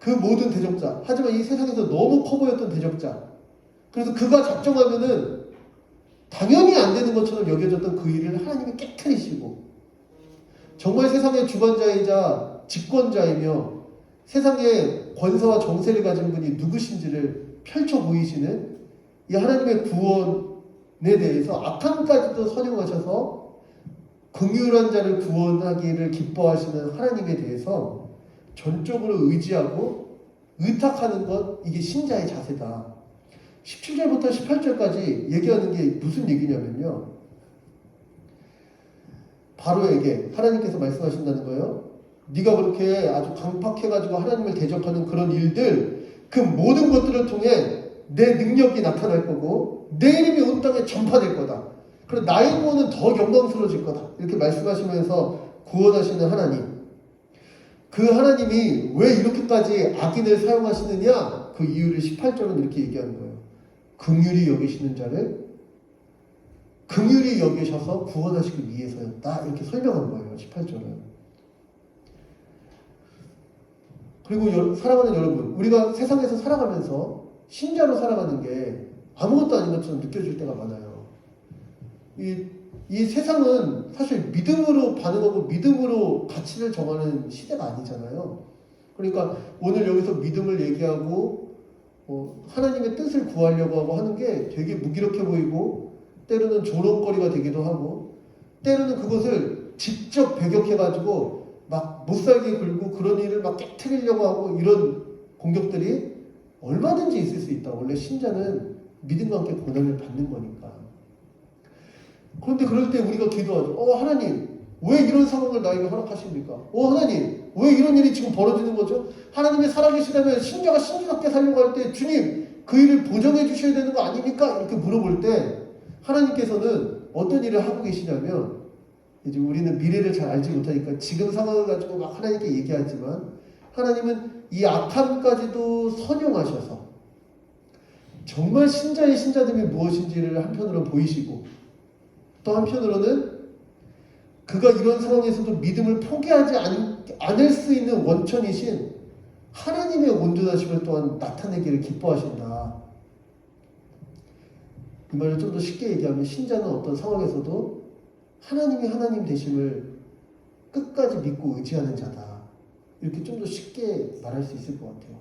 그 모든 대적자 하지만 이 세상에서 너무 커 보였던 대적자 그래서 그가 작정하면은 당연히 안 되는 것처럼 여겨졌던 그 일을 하나님이 깨트리시고 정말 세상의 주관자이자 집권자이며 세상의 권세와 정세를 가진 분이 누구신지를 펼쳐 보이시는 이 하나님의 구원에 대해서 악함까지도 선용하셔서 긍휼한 자를 구원하기를 기뻐하시는 하나님에 대해서 전적으로 의지하고 의탁하는 것 이게 신자의 자세다. 17절부터 18절까지 얘기하는 게 무슨 얘기냐면요. 바로에게 하나님께서 말씀하신다는 거예요. 네가 그렇게 아주 강팍해가지고 하나님을 대적하는 그런 일들 그 모든 것들을 통해 내 능력이 나타날 거고 내 이름이 온 땅에 전파될 거다. 그리고 나의 구원은 더 영광스러워질 거다. 이렇게 말씀하시면서 구원하시는 하나님. 그 하나님이 왜 이렇게까지 악인을 사용하시느냐? 그 이유를 18절은 이렇게 얘기하는 거예요. 긍휼히 여기시는 자를 긍휼히 여기셔서 구원하시기 위해서였다. 이렇게 설명한 거예요. 18절은. 그리고 사랑하는 여러분, 우리가 세상에서 살아가면서 신자로 살아가는 게 아무것도 아닌 것처럼 느껴질 때가 많아요. 이 세상은 사실 믿음으로 반응하고 믿음으로 가치를 정하는 시대가 아니잖아요. 그러니까 오늘 여기서 믿음을 얘기하고 하나님의 뜻을 구하려고 하고 하는 게 되게 무기력해 보이고 때로는 조롱거리가 되기도 하고 때로는 그것을 직접 배격해가지고 막 못살게 굴고 그런 일을 막 깨트리려고 하고 이런 공격들이 얼마든지 있을 수 있다. 원래 신자는 믿음과 함께 고난을 받는 거니까. 그런데 그럴 때 우리가 기도하죠. 하나님 왜 이런 상황을 나에게 허락하십니까? 하나님 왜 이런 일이 지금 벌어지는 거죠? 하나님이 살아계시다면 신자가 신주답게 살려고 할 때 주님 그 일을 보정해 주셔야 되는 거 아닙니까? 이렇게 물어볼 때 하나님께서는 어떤 일을 하고 계시냐면, 이제 우리는 미래를 잘 알지 못하니까 지금 상황을 가지고 막 하나님께 얘기하지만, 하나님은 이 악함까지도 선용하셔서 정말 신자의 신자됨이 무엇인지를 한편으로 보이시고, 또 한편으로는 그가 이런 상황에서도 믿음을 포기하지 않을 수 있는 원천이신 하나님의 온전하심을 또한 나타내기를 기뻐하신다. 이 말을 좀 더 쉽게 얘기하면, 신자는 어떤 상황에서도 하나님이 하나님 되심을 끝까지 믿고 의지하는 자다. 이렇게 좀 더 쉽게 말할 수 있을 것 같아요.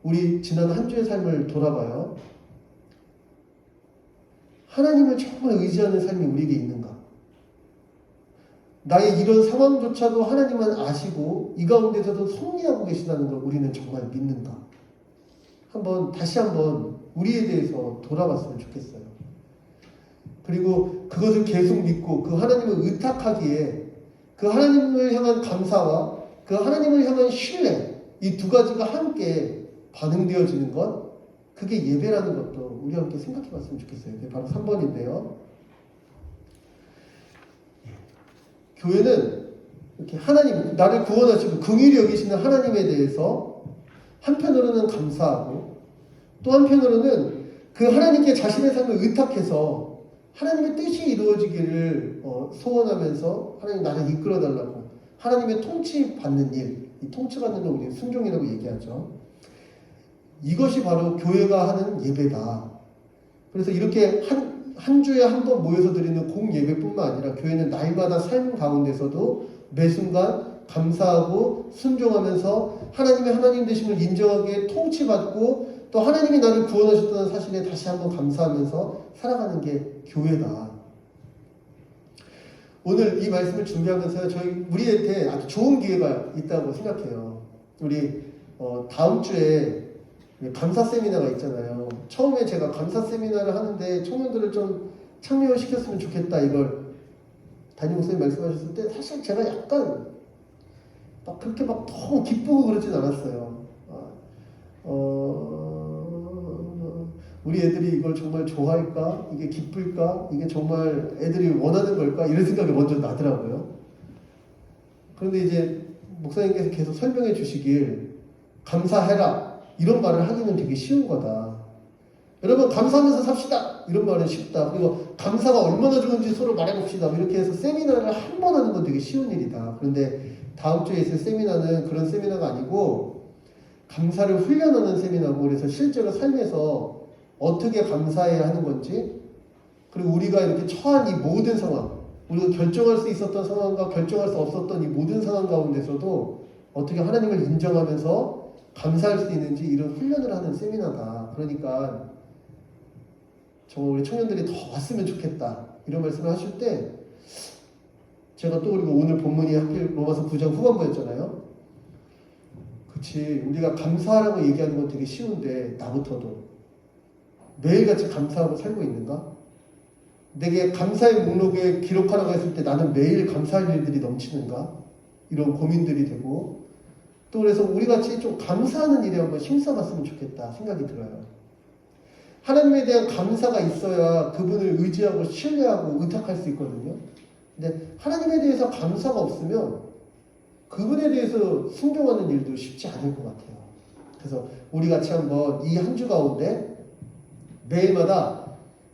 우리 지난 한 주의 삶을 돌아봐요. 하나님을 정말 의지하는 삶이 우리에게 있는가? 나의 이런 상황조차도 하나님은 아시고 이 가운데서도 섭리하고 계시다는 걸 우리는 정말 믿는가? 다시 한번 우리에 대해서 돌아봤으면 좋겠어요. 그리고 그것을 계속 믿고 그 하나님을 의탁하기에 그 하나님을 향한 감사와 그 하나님을 향한 신뢰, 이 두 가지가 함께 반응되어지는 것, 그게 예배라는 것도 우리 함께 생각해 봤으면 좋겠어요. 그게 바로 3번인데요. 교회는 이렇게 하나님, 나를 구원하시고 긍휼히 여기시는 하나님에 대해서 한편으로는 감사하고, 또 한편으로는 그 하나님께 자신의 삶을 의탁해서 하나님의 뜻이 이루어지기를 소원하면서 하나님 나를 이끌어달라고 하나님의 통치받는 일, 이 통치받는 걸 우리 순종이라고 얘기하죠. 이것이 바로 교회가 하는 예배다. 그래서 이렇게 한 주에 한 번 모여서 드리는 공예배뿐만 아니라 교회는 날마다 삶 가운데서도 매 순간 감사하고 순종하면서 하나님의 하나님 되심을 인정하기에 통치받고, 또 하나님이 나를 구원하셨다는 사실에 다시 한번 감사하면서 살아가는 게 교회다. 오늘 이 말씀을 준비하면서 우리한테 아주 좋은 기회가 있다고 생각해요. 우리 다음 주에 감사 세미나가 있잖아요. 처음에 제가 감사 세미나를 하는데 청년들을 좀 참여시켰으면 좋겠다, 이걸 담임 목사님 말씀하셨을 때 사실 제가 약간 그렇게 너무 기쁘고 그러진 않았어요. 우리 애들이 이걸 정말 좋아할까? 이게 기쁠까? 이게 정말 애들이 원하는 걸까? 이런 생각이 먼저 나더라고요. 그런데 이제 목사님께서 계속 설명해 주시길, 감사해라, 이런 말을 하기는 되게 쉬운 거다. 여러분, 감사하면서 삽시다, 이런 말은 쉽다. 그리고 감사가 얼마나 좋은지 서로 말해봅시다, 이렇게 해서 세미나를 한 번 하는 건 되게 쉬운 일이다. 그런데 다음 주에 있을 세미나는 그런 세미나가 아니고 감사를 훈련하는 세미나고, 그래서 실제로 삶에서 어떻게 감사해야 하는 건지, 그리고 우리가 이렇게 처한 이 모든 상황, 우리가 결정할 수 있었던 상황과 결정할 수 없었던 이 모든 상황 가운데서도 어떻게 하나님을 인정하면서 감사할 수 있는지, 이런 훈련을 하는 세미나다. 그러니까 정말 우리 청년들이 더 왔으면 좋겠다, 이런 말씀을 하실 때 제가 또, 그리고 오늘 본문이 하필 로마서 9장 후반부였잖아요. 그치, 우리가 감사하라고 얘기하는 건 되게 쉬운데 나부터도 매일같이 감사하고 살고 있는가? 내게 감사의 목록에 기록하라고 했을 때 나는 매일 감사할 일들이 넘치는가? 이런 고민들이 되고, 또 그래서 우리같이 좀 감사하는 일에 한번 힘써봤으면 좋겠다 생각이 들어요. 하나님에 대한 감사가 있어야 그분을 의지하고 신뢰하고 의탁할 수 있거든요. 근데 하나님에 대해서 감사가 없으면 그분에 대해서 순종하는 일도 쉽지 않을 것 같아요. 그래서 우리 같이 한번 이 한 주 가운데 매일마다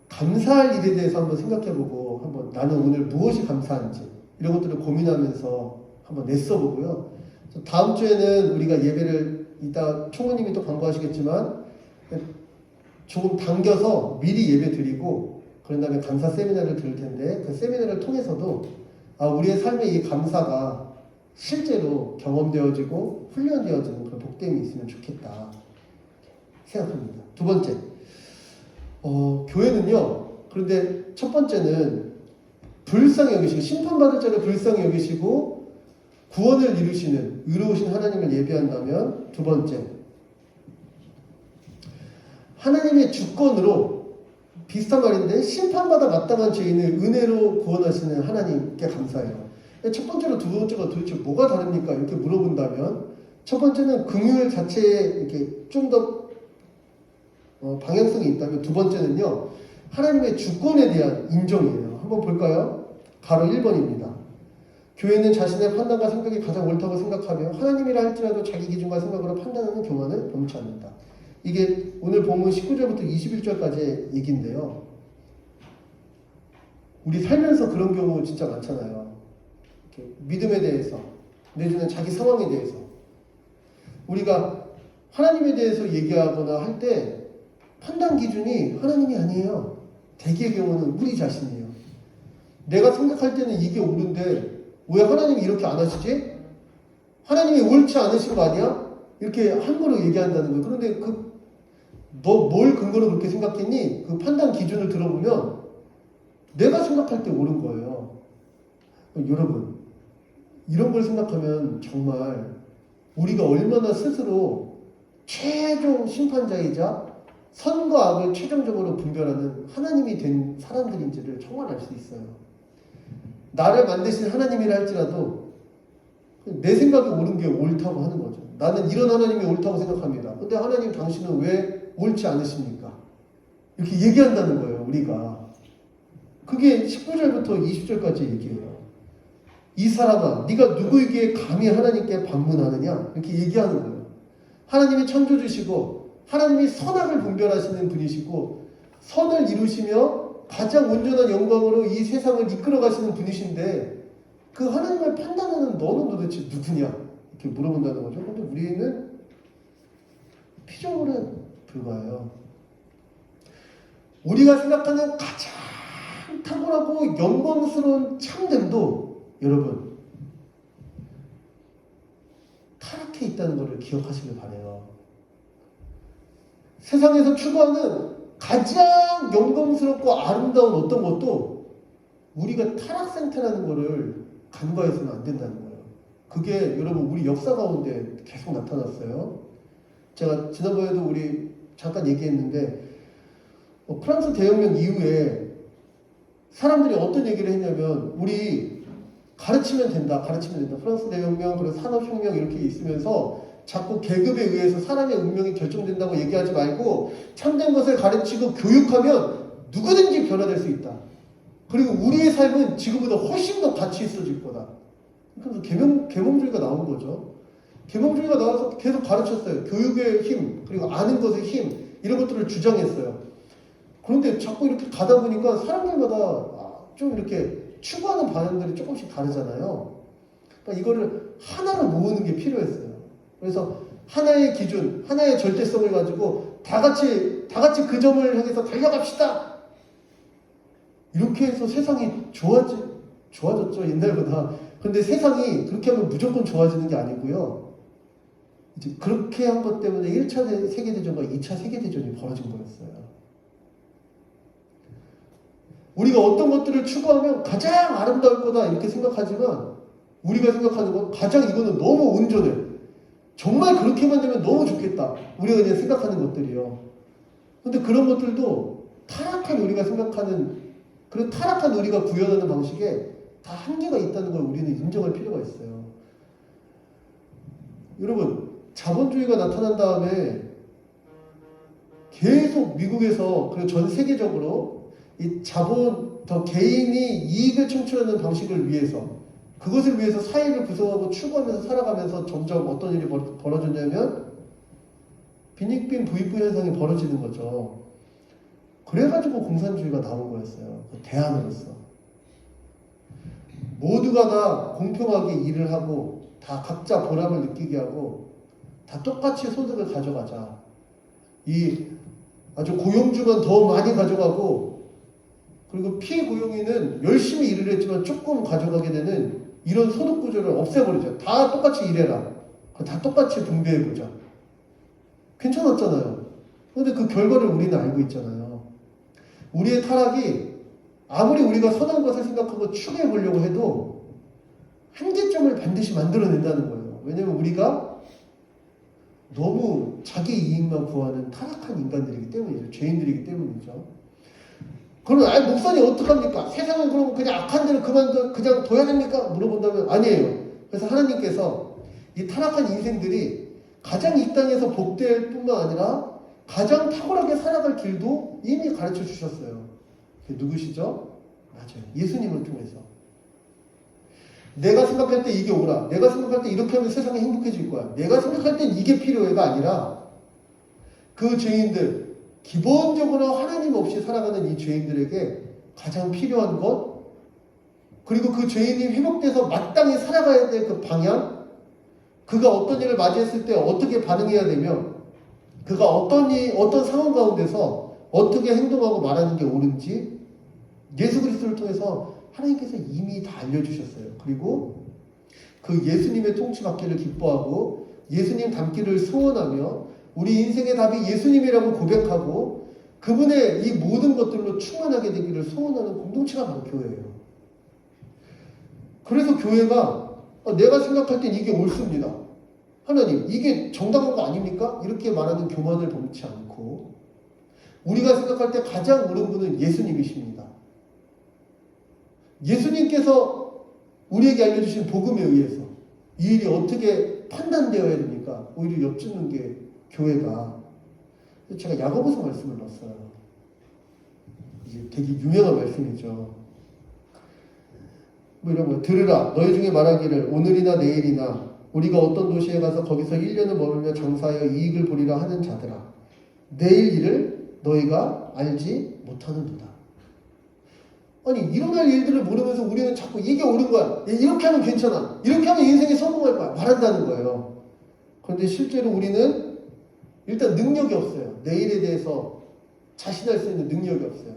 감사할 일에 대해서 한번 생각해보고, 한번 나는 오늘 무엇이 감사한지 이런 것들을 고민하면서 한번 내써보고요. 다음 주에는 우리가 예배를, 이따 총무님이 또 광고하시겠지만 조금 당겨서 미리 예배 드리고 그런 다음에 감사 세미나를 들을 텐데, 그 세미나를 통해서도 우리의 삶의 이 감사가 실제로 경험되어지고 훈련되어지는 그런 복됨이 있으면 좋겠다 생각합니다. 두 번째, 교회는요, 그런데 첫 번째는 불쌍히 여기시고, 심판받을 자를 불쌍히 여기시고 구원을 이루시는 의로우신 하나님을 예배한다면, 두 번째, 하나님의 주권으로, 비슷한 말인데 심판받아 마땅한 죄인을 은혜로 구원하시는 하나님께 감사해요. 첫 번째로 두 번째가 도대체 뭐가 다릅니까? 이렇게 물어본다면, 첫 번째는 긍휼 자체에 이렇게 좀 더 방향성이 있다면 두 번째는요. 하나님의 주권에 대한 인정이에요. 한번 볼까요? 가로 1번입니다. 교회는 자신의 판단과 생각이 가장 옳다고 생각하며 하나님이라 할지라도 자기 기준과 생각으로 판단하는 교만을 범치 않는다. 이게 오늘 본문 19절부터 21절까지의 얘기인데요. 우리 살면서 그런 경우 진짜 많잖아요. 이렇게 믿음에 대해서, 내지는 자기 상황에 대해서 우리가 하나님에 대해서 얘기하거나 할 때 판단 기준이 하나님이 아니에요. 대개의 경우는 우리 자신이에요. 내가 생각할 때는 이게 옳은데 왜 하나님이 이렇게 안 하시지? 하나님이 옳지 않으신 거 아니야? 이렇게 함부로 얘기한다는 거예요. 그런데 너 뭘 근거로 그렇게 생각했니? 그 판단 기준을 들어보면 내가 생각할 때 옳은 거예요. 여러분, 이런 걸 생각하면 정말 우리가 얼마나 스스로 최종 심판자이자 선과 악을 최종적으로 분별하는 하나님이 된 사람들인지를 정말 알 수 있어요. 나를 만드신 하나님이라 할지라도 내 생각이 옳은 게 옳다고 하는 거죠. 나는 이런 하나님이 옳다고 생각합니다. 근데 하나님 당신은 왜 옳지 않으십니까? 이렇게 얘기한다는 거예요, 우리가. 그게 19절부터 20절까지 얘기해요. 이 사람아, 네가 누구에게 감히 하나님께 반문하느냐? 이렇게 얘기하는 거예요. 하나님이 창조주시고 하나님이 선악을 분별하시는 분이시고 선을 이루시며 가장 온전한 영광으로 이 세상을 이끌어 가시는 분이신데 그 하나님을 판단하는 너는 도대체 누구냐? 이렇게 물어본다는 거죠. 근데 우리는 피조물에 불과해요. 우리가 생각하는 가장 탁월하고 영광스러운 참됨도 여러분 타락해 있다는 것을 기억하시길 바라요. 세상에서 추구하는 가장 영광스럽고 아름다운 어떤 것도 우리가 타락 상태라는 것을 간과해서는 안 된다는 거예요. 그게 여러분 우리 역사 가운데 계속 나타났어요. 제가 지난번에도 우리 잠깐 얘기했는데 프랑스 대혁명 이후에 사람들이 어떤 얘기를 했냐면 우리 가르치면 된다. 프랑스 대혁명 그리고 산업혁명 이렇게 있으면서 자꾸 계급에 의해서 사람의 운명이 결정된다고 얘기하지 말고 참된 것을 가르치고 교육하면 누구든지 변화될 수 있다. 그리고 우리의 삶은 지금보다 훨씬 더 가치 있어질 거다. 그래서 계몽주의가 나온 거죠. 계몽주의가 나와서 계속 가르쳤어요. 교육의 힘, 그리고 아는 것의 힘 이런 것들을 주장했어요. 그런데 자꾸 이렇게 가다 보니까 사람들마다 좀 이렇게 추구하는 방향들이 조금씩 다르잖아요. 그러니까 이거를 하나로 모으는 게 필요했어요. 그래서 하나의 기준, 하나의 절대성을 가지고 다 같이 그 점을 향해서 달려갑시다. 이렇게 해서 세상이 좋아졌죠, 옛날보다. 그런데 세상이 그렇게 하면 무조건 좋아지는 게 아니고요. 이제 그렇게 한 것 때문에 1차 세계대전과 2차 세계대전이 벌어진 거였어요. 우리가 어떤 것들을 추구하면 가장 아름다울 거다 이렇게 생각하지만 우리가 생각하는 건 가장 이거는 너무 온전해. 정말 그렇게만 되면 너무 좋겠다. 우리가 그냥 생각하는 것들이요. 근데 그런 것들도 타락한 우리가 생각하는 그런 타락한 우리가 구현하는 방식에 다 한계가 있다는 걸 우리는 인정할 필요가 있어요. 여러분, 자본주의가 나타난 다음에 계속 미국에서 그리고 전 세계적으로 이 더 개인이 이익을 창출하는 방식을 위해서 그것을 위해서 사회를 구성하고 추구하면서 살아가면서 점점 어떤 일이 벌어졌냐면 빈익빈 부익부 현상이 벌어지는 거죠. 그래가지고 공산주의가 나온 거였어요. 그 대안으로서. 모두가 다 공평하게 일을 하고 다 각자 보람을 느끼게 하고 다 똑같이 소득을 가져가자. 이 아주 고용주만 더 많이 가져가고 그리고 피고용인은 열심히 일을 했지만 조금 가져가게 되는 이런 소득 구조를 없애버리자. 다 똑같이 일해라. 다 똑같이 분배해보자. 괜찮았잖아요. 그런데 그 결과를 우리는 알고 있잖아요. 우리의 타락이 아무리 우리가 선한 것을 생각하고 추구해보려고 해도 한계점을 반드시 만들어낸다는 거예요. 왜냐하면 우리가 너무 자기 이익만 구하는 타락한 인간들이기 때문이죠. 죄인들이기 때문이죠. 그럼 목사님 어떡합니까? 세상은 그럼 그냥 악한 대로 그냥 둬야 됩니까? 물어본다면 아니에요. 그래서 하나님께서 이 타락한 인생들이 가장 이 땅에서 복될 뿐만 아니라 가장 탁월하게 살아갈 길도 이미 가르쳐 주셨어요. 그게 누구시죠? 맞아요. 예수님을 통해서. 내가 생각할 때 이게 옳아. 내가 생각할 때 이렇게 하면 세상이 행복해질 거야. 내가 생각할 땐 이게 필요해가 아니라 그 죄인들, 기본적으로 하나님 없이 살아가는 이 죄인들에게 가장 필요한 것, 그리고 그 죄인이 회복돼서 마땅히 살아가야 될 그 방향, 그가 어떤 일을 맞이했을 때 어떻게 반응해야 되며, 그가 어떤 상황 가운데서 어떻게 행동하고 말하는 게 옳은지 예수 그리스도를 통해서 하나님께서 이미 다 알려주셨어요. 그리고 그 예수님의 통치받기를 기뻐하고 예수님 닮기를 소원하며 우리 인생의 답이 예수님이라고 고백하고 그분의 이 모든 것들로 충만하게 되기를 소원하는 공동체가 바로 교회예요. 그래서 교회가 내가 생각할 땐 이게 옳습니다. 하나님, 이게 정당한 거 아닙니까? 이렇게 말하는 교만을 범치 않고 우리가 생각할 때 가장 옳은 분은 예수님이십니다. 예수님께서 우리에게 알려주신 복음에 의해서 이 일이 어떻게 판단되어야 됩니까? 오히려 엿주는 게 교회가. 제가 야고보서 말씀을 넣었어요. 이게 되게 유명한 말씀이죠. 뭐 이런 거 들으라 너희 중에 말하기를 오늘이나 내일이나 우리가 어떤 도시에 가서 거기서 1년을 머물며 장사하여 이익을 보리라 하는 자들아 내일 일을 너희가 알지 못하는도다. 아니 일어날 일들을 모르면서 우리는 자꾸 이게 옳은 거야. 이렇게 하면 괜찮아. 이렇게 하면 인생에 성공할 거야. 말한다는 거예요. 그런데 실제로 우리는 일단 능력이 없어요. 내일에 대해서 자신할 수 있는 능력이 없어요.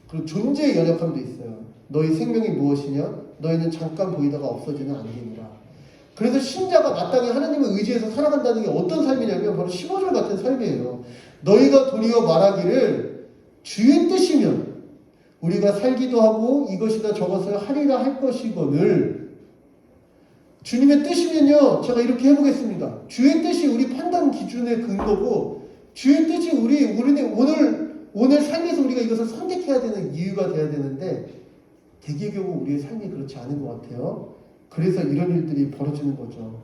그리고 존재의 연약함도 있어요. 너희 생명이 무엇이냐? 너희는 잠깐 보이다가 없어지는 안개니라. 그래서 신자가 마땅히 하나님을 의지해서 살아간다는 게 어떤 삶이냐면 바로 15절 같은 삶이에요. 너희가 도리어 말하기를 주의 뜻이면 우리가 살기도 하고 이것이나 저것을 하리라 할 것이거늘 주님의 뜻이면요 제가 이렇게 해보겠습니다. 주의 뜻이 우리 판단 기준의 근거고 주의 뜻이 우리 오늘 삶에서 우리가 이것을 선택해야 되는 이유가 돼야 되는데 대개 경우 우리의 삶이 그렇지 않은 것 같아요. 그래서 이런 일들이 벌어지는 거죠.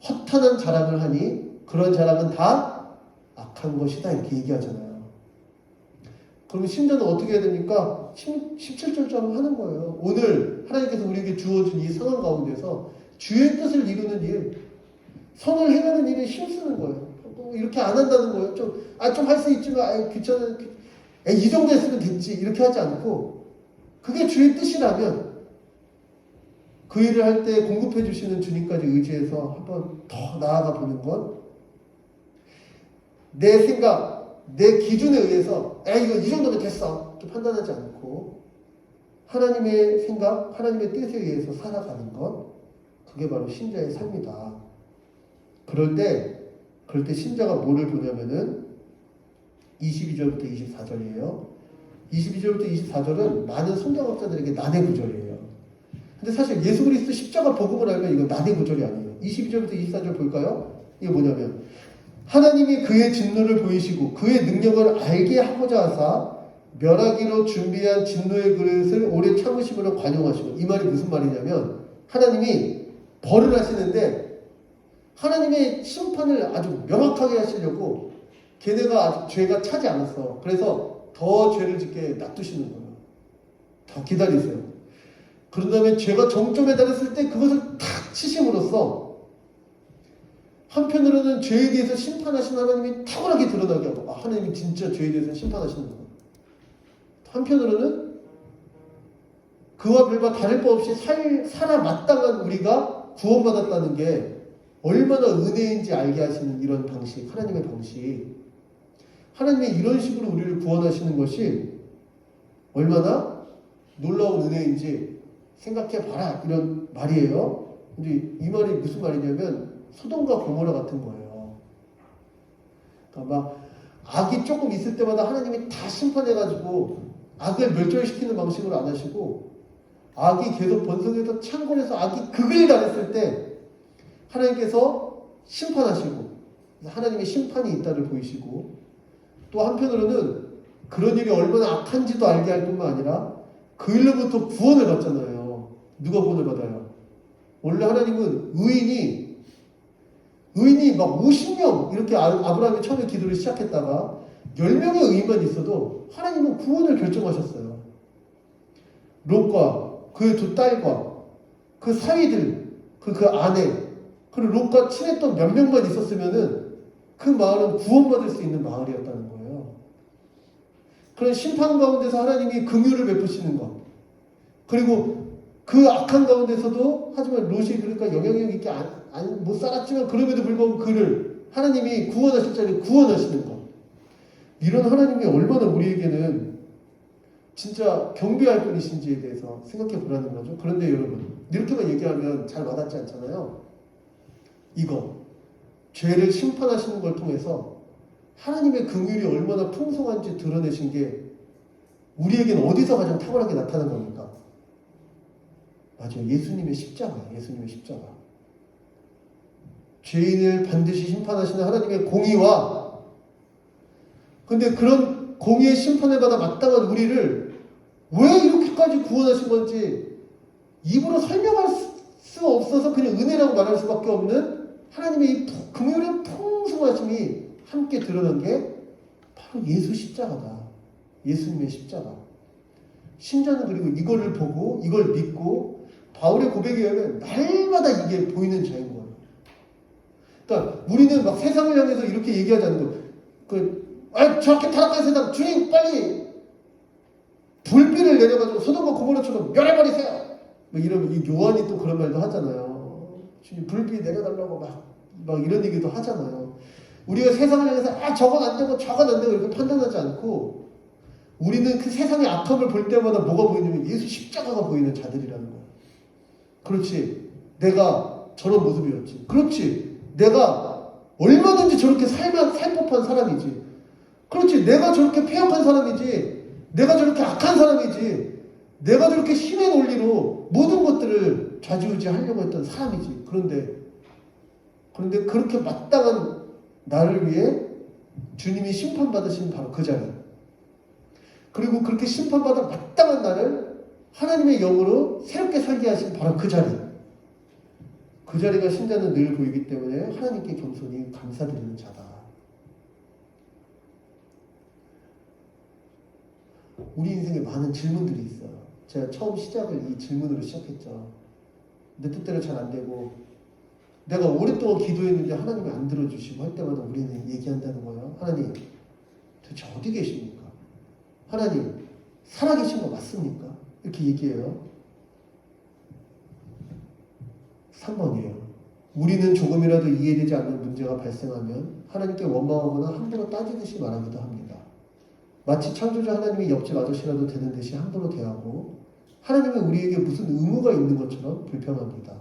허탄한 자랑을 하니 그런 자랑은 다 악한 것이다 이렇게 얘기하잖아요. 그러면 신자는 어떻게 해야 됩니까? 17절처럼 하는 거예요. 오늘 하나님께서 우리에게 주어진 이 상황 가운데서 주의 뜻을 이루는 일, 선을 행하는 일에 힘쓰는 거예요. 이렇게 안 한다는 거예요. 좀 할 수 있지만 귀찮아. 이 정도 했으면 됐지. 이렇게 하지 않고 그게 주의 뜻이라면 그 일을 할 때 공급해 주시는 주님까지 의지해서 한번 더 나아가 보는 것. 내 생각, 내 기준에 의해서 이거 이 정도면 됐어. 이렇게 판단하지 않고 하나님의 생각, 하나님의 뜻에 의해서 살아가는 것. 그게 바로 신자의 삶이다. 그럴 때 신자가 뭐를 보냐면은 22절부터 24절이에요. 22절부터 24절은 많은 성경학자들에게 난해 구절이에요. 근데 사실 예수 그리스도 십자가 복음을 알면 이건 난해 구절이 아니에요. 22절부터 24절 볼까요? 이게 뭐냐면 하나님이 그의 진노를 보이시고 그의 능력을 알게 하고자 하사 멸하기로 준비한 진노의 그릇을 오래 참으심으로 관용하시고 이 말이 무슨 말이냐면 하나님이 벌을 하시는데 하나님의 심판을 아주 명확하게 하시려고 걔네가 아직 죄가 차지 않았어. 그래서 더 죄를 짓게 놔두시는 거예요. 더 기다리세요. 그런 다음에 죄가 정점에 달했을 때 그것을 탁 치심으로써 한편으로는 죄에 대해서 심판하신 하나님이 탁월하게 드러나게 하고 하나님이 진짜 죄에 대해서 심판하시는 거예요. 한편으로는 그와 별바 다를 바 없이 살아 마땅한 우리가 구원받았다는 게 얼마나 은혜인지 알게 하시는 이런 방식, 하나님의 방식. 하나님의 이런 식으로 우리를 구원하시는 것이 얼마나 놀라운 은혜인지 생각해봐라 이런 말이에요. 근데 이 말이 무슨 말이냐면 소돔과 고모라 같은 거예요. 그러니까 막 악이 조금 있을 때마다 하나님이 다 심판해가지고 악을 멸절시키는 방식으로 안 하시고 악이 계속 번성해서 창궐해서 악이 극을 달했을 때 하나님께서 심판하시고 하나님의 심판이 있다를 보이시고 또 한편으로는 그런 일이 얼마나 악한지도 알게 할 뿐만 아니라 그 일로부터 구원을 받잖아요. 누가 구원을 받아요? 원래 하나님은 의인이 막 50명 이렇게 아브라함이 처음에 기도를 시작했다가 10명의 의인만 있어도 하나님은 구원을 결정하셨어요. 롯과 그의 두 딸과 그 사위들, 그 아내, 그리고 롯과 친했던 몇 명만 있었으면은 그 마을은 구원받을 수 있는 마을이었다는 거예요. 그런 심판 가운데서 하나님이 긍휼을 베푸시는 것. 그리고 그 악한 가운데서도 하지만 롯이 그러니까 영향력 있게 못 살았지만 그럼에도 불구하고 그를 하나님이 구원하실 자리에 구원하시는 것. 이런 하나님이 얼마나 우리에게는 진짜 경배할 분이신지에 대해서 생각해 보라는 거죠. 그런데 여러분, 이렇게만 얘기하면 잘 와닿지 않잖아요. 이거, 죄를 심판하시는 걸 통해서 하나님의 긍휼이 얼마나 풍성한지 드러내신 게 우리에게는 어디서 가장 탁월하게 나타난 겁니까? 맞아요. 예수님의 십자가예요. 예수님의 십자가. 죄인을 반드시 심판하시는 하나님의 공의와 근데 그런 공의의 심판을 받아 마땅한 우리를 왜 이렇게까지 구원하신 건지 입으로 설명할 수 없어서 그냥 은혜라고 말할 수밖에 없는 하나님의 이 긍휼의 풍성하심이 함께 드러난 게 바로 예수 십자가다. 예수님의 십자가. 신자는 그리고 이거를 보고 이걸 믿고 바울의 고백에 의하면 날마다 이게 보이는 자인 거예요. 그러니까 우리는 막 세상을 향해서 이렇게 얘기하지 않는 거. 저렇게 타락한 세상 주님 빨리 불비를 내려가지고 소돔과 고모라처럼 멸해버리세요. 뭐 이러면 이 요한이 또 그런 말도 하잖아요. 주님 불비 내려달라고 막 이런 얘기도 하잖아요. 우리가 세상을 향해서 저건 안 되고 저건 안 되고 이렇게 판단하지 않고 우리는 그 세상의 악함을 볼 때마다 뭐가 보이냐면 예수 십자가가 보이는 자들이라는 거예요. 그렇지. 내가 저런 모습이었지. 그렇지. 내가 얼마든지 저렇게 살 법한 사람이지. 그렇지. 내가 저렇게 폐역한 사람이지. 내가 저렇게 악한 사람이지. 내가 저렇게 신의 논리로 모든 것들을 좌지우지 하려고 했던 사람이지. 그런데 그렇게 마땅한 나를 위해 주님이 심판받으신 바로 그 자리. 그리고 그렇게 심판받아 마땅한 나를 하나님의 영으로 새롭게 살게 하신 바로 그 자리. 그 자리가 신자는 늘 보이기 때문에 하나님께 겸손히 감사드리는 자다. 우리 인생에 많은 질문들이 있어요. 제가 처음 시작을 이 질문으로 시작했죠. 내 뜻대로 잘 안 되고 내가 오랫동안 기도했는데 하나님이 안 들어주시고 할 때마다 우리는 얘기한다는 거예요. 하나님 도대체 어디 계십니까? 하나님 살아계신 거 맞습니까? 이렇게 얘기해요. 3번이에요. 우리는 조금이라도 이해되지 않는 문제가 발생하면 하나님께 원망하거나 함부로 따지듯이 말하기도 합니다. 마치 창조주 하나님이 옆집 아저씨라도 되는 듯이 함부로 대하고 하나님은 우리에게 무슨 의무가 있는 것처럼 불평합니다.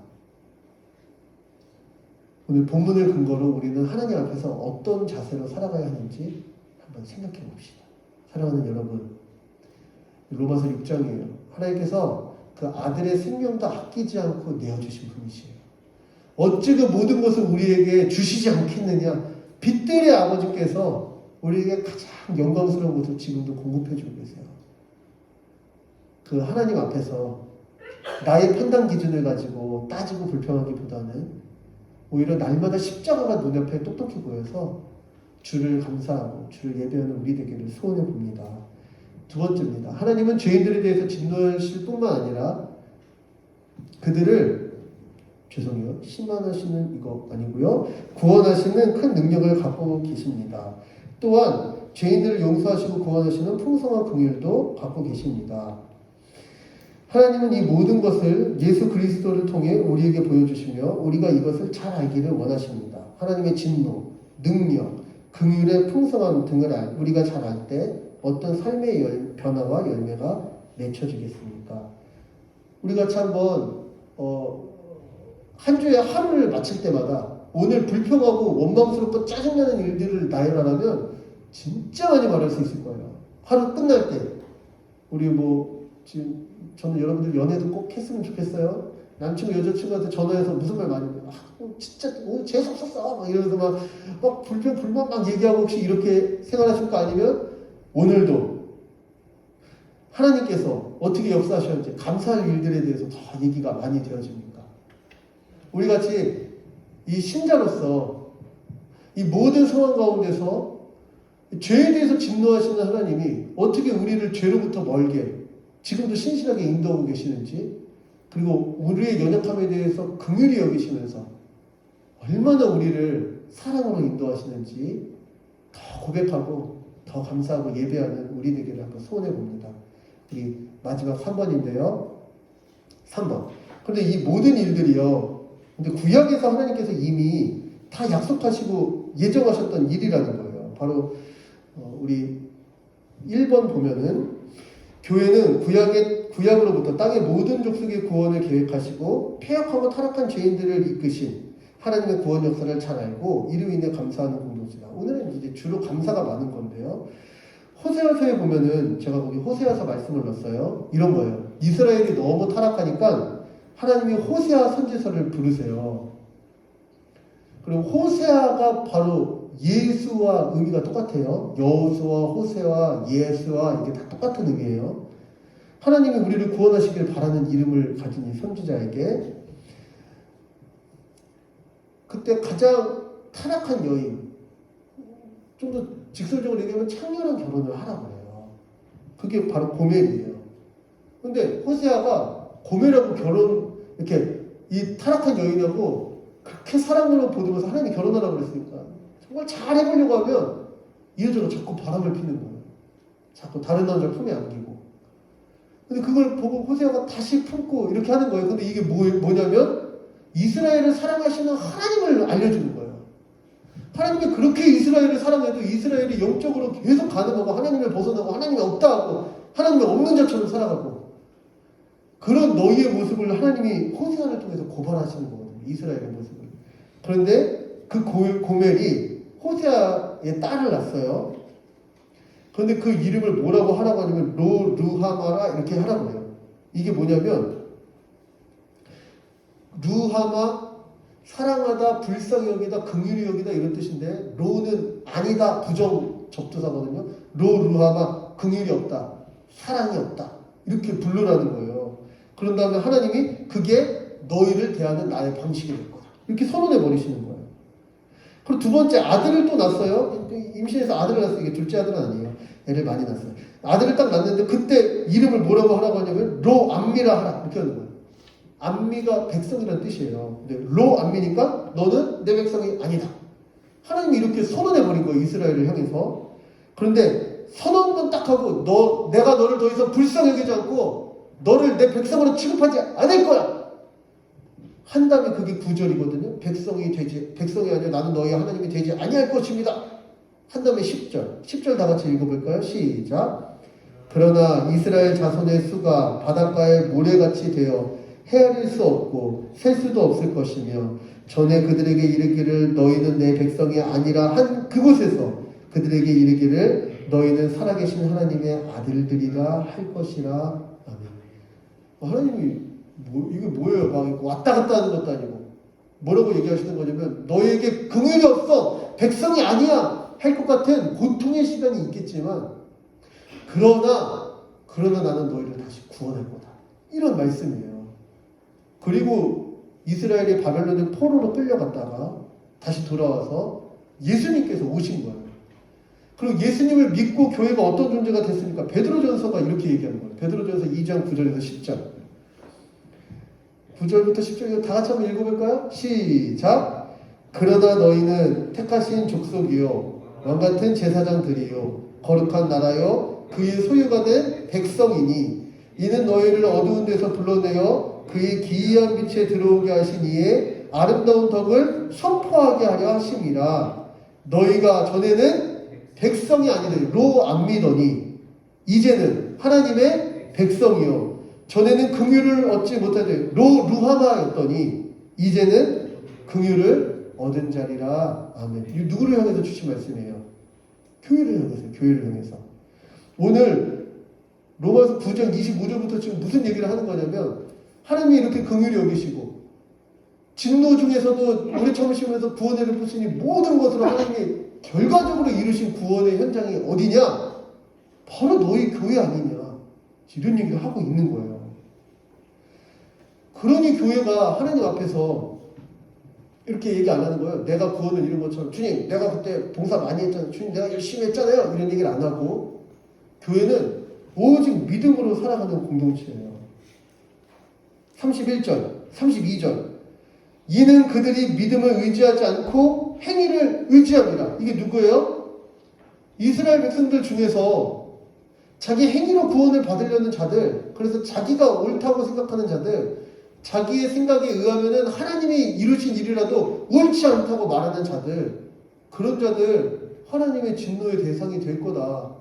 오늘 본문을 근거로 우리는 하나님 앞에서 어떤 자세로 살아가야 하는지 한번 생각해 봅시다. 사랑하는 여러분, 로마서 6장이에요. 하나님께서 그 아들의 생명도 아끼지 않고 내어주신 분이시에요. 어찌 그 모든 것을 우리에게 주시지 않겠느냐. 빛들의 아버지께서 우리에게 가장 영광스러운 것을 지금도 공급해주고 계세요. 그 하나님 앞에서 나의 판단 기준을 가지고 따지고 불평하기보다는 오히려 날마다 십자가가 눈앞에 똑똑히 보여서 주를 감사하고 주를 예배하는 우리 되기를 소원해 봅니다. 두 번째입니다. 하나님은 죄인들에 대해서 진노하실 뿐만 아니라 그들을 심판하시는 이거 아니고요. 구원하시는 큰 능력을 갖고 계십니다. 또한 죄인들을 용서하시고 구원하시는 풍성한 긍휼도 갖고 계십니다. 하나님은 이 모든 것을 예수 그리스도를 통해 우리에게 보여주시며 우리가 이것을 잘 알기를 원하십니다. 하나님의 진노, 능력, 긍휼의 풍성함 등을 우리가 잘 알 때 어떤 삶의 변화와 열매가 맺혀지겠습니까? 우리 같이 한번 한 주에 하루를 마칠 때마다 오늘 불평하고 원망스럽고 짜증나는 일들을 나열하라면 진짜 많이 말할 수 있을 거예요. 하루 끝날 때 우리 지금 저는 여러분들 연애도 꼭 했으면 좋겠어요. 남친구 여자친구한테 전화해서 무슨 말 많이 해요. 진짜 오늘 재수 없었어 막 이러면서 막 불평 불만 막 얘기하고 혹시 이렇게 생활하실 거 아니면 오늘도 하나님께서 어떻게 역사하셨는지 감사할 일들에 대해서 더 얘기가 많이 되어집니다. 우리 같이 이 신자로서 이 모든 상황 가운데서 죄에 대해서 진노하시는 하나님이 어떻게 우리를 죄로부터 멀게 지금도 신실하게 인도하고 계시는지, 그리고 우리의 연약함에 대해서 긍휼히 여기시면서 얼마나 우리를 사랑으로 인도하시는지 더 고백하고 더 감사하고 예배하는 우리 되기를 한번 소원해 봅니다. 우리 마지막 3번인데요. 3번. 그런데 이 모든 일들이요, 근데 구약에서 하나님께서 이미 다 약속하시고 예정하셨던 일이라는 거예요. 바로 우리 1번 보면은 교회는 구약으로부터 땅의 모든 족속의 구원을 계획하시고 폐역하고 타락한 죄인들을 이끄신 하나님의 구원 역사를 잘 알고 이로 인해 감사하는 공동체다. 오늘은 이제 주로 감사가 많은 건데요. 호세아서에 보면은 제가 거기 호세아서 말씀을 넣었어요. 이런 거예요. 이스라엘이 너무 타락하니까 하나님이 호세아 선지서를 부르세요. 그리고 호세아가 바로 예수와 의미가 똑같아요. 여호수아, 호세아, 예수와 이게 다 똑같은 의미예요. 하나님이 우리를 구원하시길 바라는 이름을 가진 이 선지자에게 그때 가장 타락한 여인, 좀 더 직설적으로 얘기하면 창렬한 결혼을 하라고 해요. 그게 바로 고멜이에요. 근데 호세아가 고멜하고 이렇게 이 타락한 여인하고 그렇게 사랑으로 보듬어서 하나님이 결혼하라고 그랬으니까 정말 잘 해보려고 하면 이 여자가 자꾸 바람을 피는 거예요. 자꾸 다른 남자를 품에 안기고. 근데 그걸 보고 호세아가 다시 품고 이렇게 하는 거예요. 근데 이게 뭐냐면 이스라엘을 사랑하시는 하나님을 알려주는 거예요. 하나님이 그렇게 이스라엘을 사랑해도 이스라엘이 영적으로 계속 가늠하고 하나님을 벗어나고 하나님이 없다 하고 하나님이 없는 자처럼 살아가고, 그런 너희의 모습을 하나님이 호세아를 통해서 고발하시는 거거든요. 이스라엘의 모습을. 그런데 그 고멜이 호세아의 딸을 낳았어요. 그런데 그 이름을 뭐라고 하라고 하냐면 루하마라 이렇게 하라고 해요. 이게 뭐냐면 루하마, 사랑하다, 불쌍히 여기다, 긍휼히 여기다 이런 뜻인데, 로는 아니다, 부정 접두사거든요. 루하마, 긍휼이 없다, 사랑이 없다 이렇게 부르라는 거예요. 그런 다음에 하나님이 그게 너희를 대하는 나의 방식이 될 거다 이렇게 선언해 버리시는 거예요. 그리고 두 번째, 아들을 또 낳았어요. 임신해서 아들을 낳았어요. 이게 둘째 아들은 아니에요. 애를 많이 낳았어요. 아들을 딱 낳았는데 그때 이름을 뭐라고 하라고 하냐면 로암미라 하라 이렇게 하는 거예요. 암미가 백성이라는 뜻이에요. 근데 로암미니까 너는 내 백성이 아니다. 하나님이 이렇게 선언해버린 거예요. 이스라엘을 향해서. 그런데 선언만 딱 하고 내가 너를 더 이상 불쌍히 여기지 않고 너를 내 백성으로 취급하지 않을 거야 한 다음에 그게 9절이거든요. 백성이 아니라 나는 너희 하나님이 되지 아니할 것입니다 한 다음에 10절 다 같이 읽어볼까요? 시작. 그러나 이스라엘 자손의 수가 바닷가의 모래같이 되어 헤아릴 수 없고 셀 수도 없을 것이며, 전에 그들에게 이르기를 너희는 내 백성이 아니라 한 그곳에서 그들에게 이르기를 너희는 살아계신 하나님의 아들들이라 할 것이라. 아멘. 하나님이 이게 뭐예요? 막 왔다 갔다 하는 것도 아니고 뭐라고 얘기하시는 거냐면 너희에게 긍휼이 없어, 백성이 아니야 할 것 같은 고통의 시간이 있겠지만 그러나 나는 너희를 다시 구원할 거다 이런 말씀이에요. 그리고 이스라엘이 바벨론의 포로로 끌려갔다가 다시 돌아와서 예수님께서 오신 거예요. 그리고 예수님을 믿고 교회가 어떤 존재가 됐습니까? 베드로전서가 이렇게 얘기하는 거예요. 베드로전서 2장 9절에서 10절. 9절부터 10절 다 같이 한번 읽어볼까요? 시작. 그러나 너희는 택하신 족속이요 왕같은 제사장들이요 거룩한 나라요 그의 소유가 된 백성이니 이는 너희를 어두운 데서 불러내어 그의 기이한 빛에 들어오게 하신 이의 아름다운 덕을 선포하게 하려 하심이라. 너희가 전에는 백성이 아니더니 로암미더니 이제는 하나님의 백성이요 전에는 긍휼을 얻지 못하되 루하마였더니 이제는 긍휼을 얻은 자리라. 아멘. 이 누구를 향해서 주신 말씀이에요? 교회를 향해서. 오늘 로마서 9장 25절부터 지금 무슨 얘기를 하는 거냐면 하나님이 이렇게 긍휼히 여기시고 진노 중에서도 오래 참으시면서 구원을 베푸시니 모든 것으로 하나님이 결과적으로 이루신 구원의 현장이 어디냐? 바로 너희 교회 아니냐? 이런 얘기를 하고 있는 거예요. 그러니 교회가 하나님 앞에서 이렇게 얘기 안 하는 거예요. 내가 구원을 이룬 것처럼 주님 내가 그때 봉사 많이 했잖아요. 주님 내가 열심히 했잖아요. 이런 얘기를 안 하고 교회는 오직 믿음으로 살아가는 공동체예요. 31절, 32절 이는 그들이 믿음을 의지하지 않고 행위를 의지합니다. 이게 누구예요? 이스라엘 백성들 중에서 자기 행위로 구원을 받으려는 자들, 그래서 자기가 옳다고 생각하는 자들, 자기의 생각에 의하면은 하나님이 이루신 일이라도 옳지 않다고 말하는 자들, 그런 자들 하나님의 진노의 대상이 될 거다.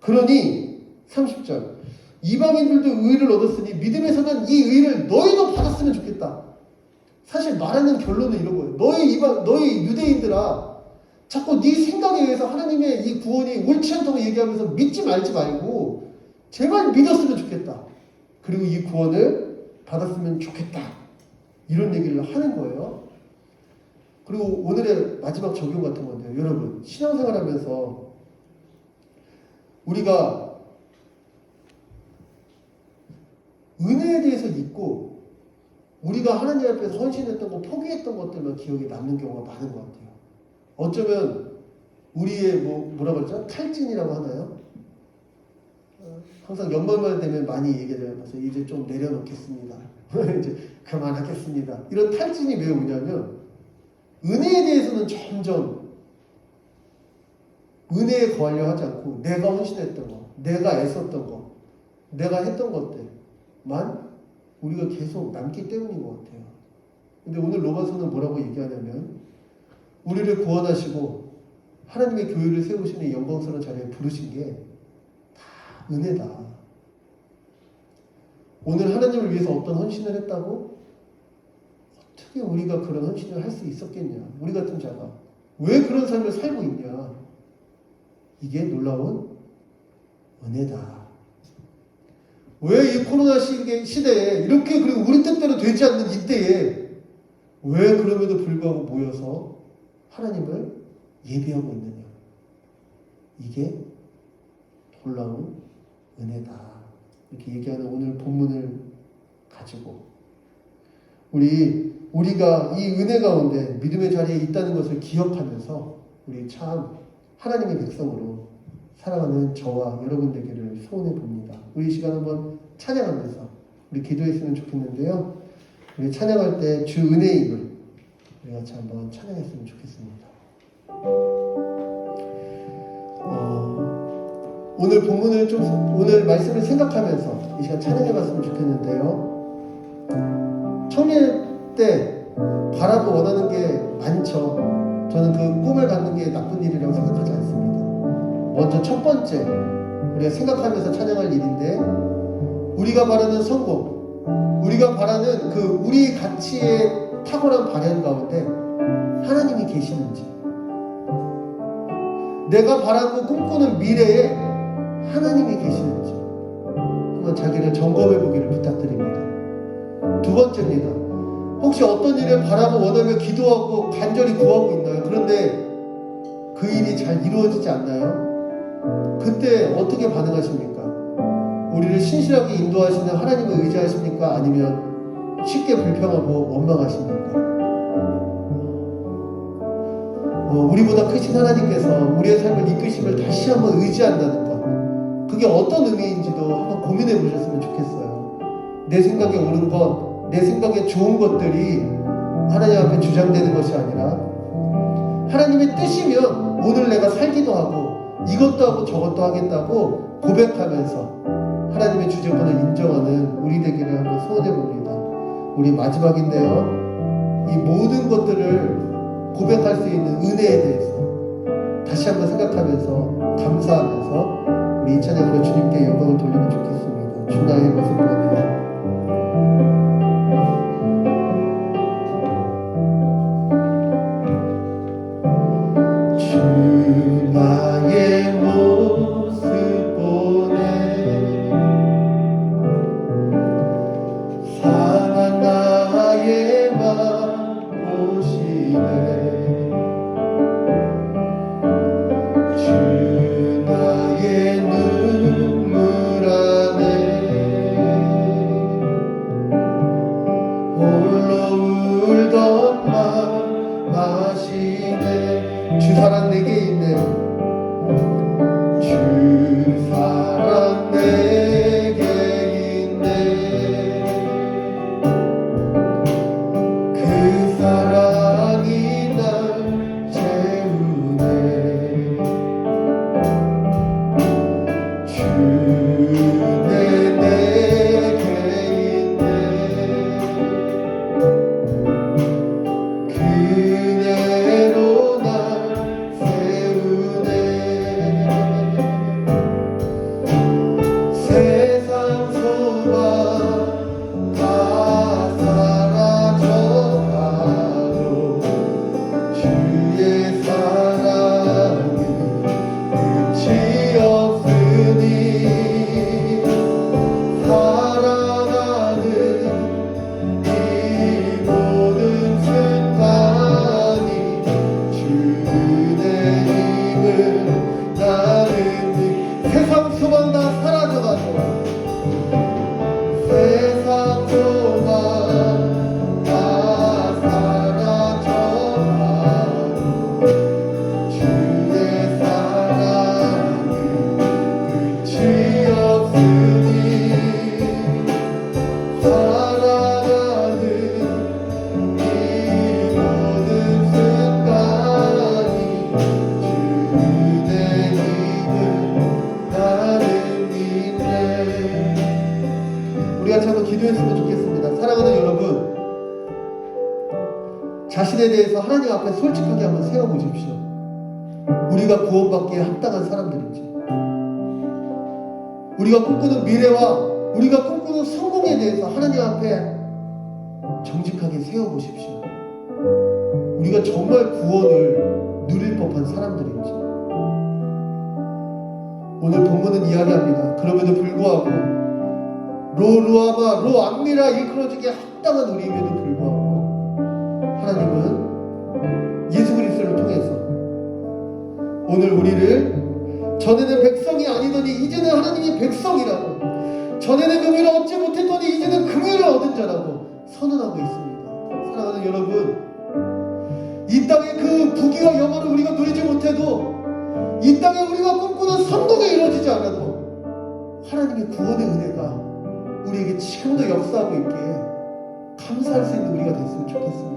그러니 30절 이방인들도 의를 얻었으니 믿음에서는 이 의를 너희도 받았으면 좋겠다. 사실 말하는 결론은 이런 거예요. 너희 유대인들아, 자꾸 네 생각에 의해서 하나님의 이 구원이 옳지 않다고 얘기하면서 믿지 말지 말고 제발 믿었으면 좋겠다. 그리고 이 구원을 받았으면 좋겠다. 이런 얘기를 하는 거예요. 그리고 오늘의 마지막 적용 같은 건데요. 여러분, 신앙생활 하면서 우리가 은혜에 대해서 잊고 우리가 하나님 앞에서 헌신했던 거, 포기했던 것들만 기억에 남는 경우가 많은 것 같아요. 어쩌면 우리의 뭐라고 그러죠? 탈진이라고 하나요? 항상 연말만 되면 많이 얘기를 해서 이제 좀 내려놓겠습니다. 이제 그만하겠습니다. 이런 탈진이 왜 오냐면 은혜에 대해서는 점점 은혜에 거하려 하지 않고 내가 헌신했던 거, 내가 애썼던 거, 내가 했던 것들만 우리가 계속 남기 때문인 것 같아요. 근데 오늘 로마서는 뭐라고 얘기하냐면 우리를 구원하시고 하나님의 교회를 세우시는 영광스러운 자리에 부르신 게 다 은혜다. 오늘 하나님을 위해서 어떤 헌신을 했다고? 어떻게 우리가 그런 헌신을 할 수 있었겠냐? 우리 같은 자가 왜 그런 삶을 살고 있냐? 이게 놀라운 은혜다. 왜 이 코로나 시대에 이렇게 그리고 우리 뜻대로 되지 않는 이때에 왜 그럼에도 불구하고 모여서 하나님을 예배하고 있느냐? 이게 놀라운 은혜다. 이렇게 얘기하는 오늘 본문을 가지고 우리가 이 은혜 가운데 믿음의 자리에 있다는 것을 기억하면서 우리 참 하나님의 백성으로 살아가는 저와 여러분 되기를 소원해 봅니다. 우리 이 시간 한번 찬양하면서 우리 기도했으면 좋겠는데요. 우리 찬양할 때 주 은혜의 이글 우리 같이 한번 찬양했으면 좋겠습니다. 오늘 본문을 오늘 말씀을 생각하면서 이 시간 찬양해봤으면 좋겠는데요. 청년 때 바라고 원하는 게 많죠. 저는 그 꿈을 갖는 게 나쁜 일이라고 생각하지 않습니다. 먼저 첫 번째 우리가 생각하면서 찬양할 일인데 우리가 바라는 성공, 우리가 바라는 그 우리 가치의 탁월한 발현 가운데 하나님이 계시는지, 내가 바라고 꿈꾸는 미래에 하나님이 계시는지 한번 자기를 점검해 보기를 부탁드립니다. 두 번째입니다. 혹시 어떤 일을 바라고 원하며 기도하고 간절히 구하고 있나요? 그런데 그 일이 잘 이루어지지 않나요? 그때 어떻게 반응하십니까? 우리를 신실하게 인도하시는 하나님을 의지하십니까? 아니면 쉽게 불평하고 원망하십니까? 우리보다 크신 하나님께서 우리의 삶을 이끄심을 다시 한번 의지한다는 것, 그게 어떤 의미인지도 한번 고민해 보셨으면 좋겠어요. 내 생각에 옳은 것, 내 생각에 좋은 것들이 하나님 앞에 주장되는 것이 아니라 하나님의 뜻이면 오늘 내가 살기도 하고 이것도 하고 저것도 하겠다고 고백하면서 하나님의 주재권을 인정하는 우리 되기를 한번 소원해 봅니다. 우리 마지막인데요. 이 모든 것들을 고백할 수 있는 은혜에 대해서 다시 한번 생각하면서 감사하면서 우리 이 찬양으로 주님께 영광을 돌리면 좋겠습니다. 주 나의 모습 보내 주 나의 모습 보내 사랑 나의 맘 보시네 주 자신에 대해서 하나님 앞에 솔직하게 한번 세워보십시오. 우리가 구원받기에 합당한 사람들인지, 우리가 꿈꾸는 미래와 우리가 꿈꾸는 성공에 대해서 하나님 앞에 정직하게 세워보십시오. 우리가 정말 구원을 누릴 법한 사람들인지. 오늘 본문은 이야기합니다. 그럼에도 불구하고 루아마 로암미라 일컬어지기에 합당한 우리임에도 불구하고 하나님은 예수 그리스도를 통해서 오늘 우리를 전에는 백성이 아니더니 이제는 하나님이 백성이라고, 전에는 긍휼을 얻지 못했더니 이제는 긍휼을 얻은 자라고 선언하고 있습니다. 사랑하는 여러분, 이 땅의 그 부귀와 영화를 우리가 누리지 못해도, 이 땅에 우리가 꿈꾸는 성공이 이루어지지 않아도 하나님의 구원의 은혜가 우리에게 지금도 역사하고 있기에 감사할 수 있는 우리가 됐으면 좋겠습니다.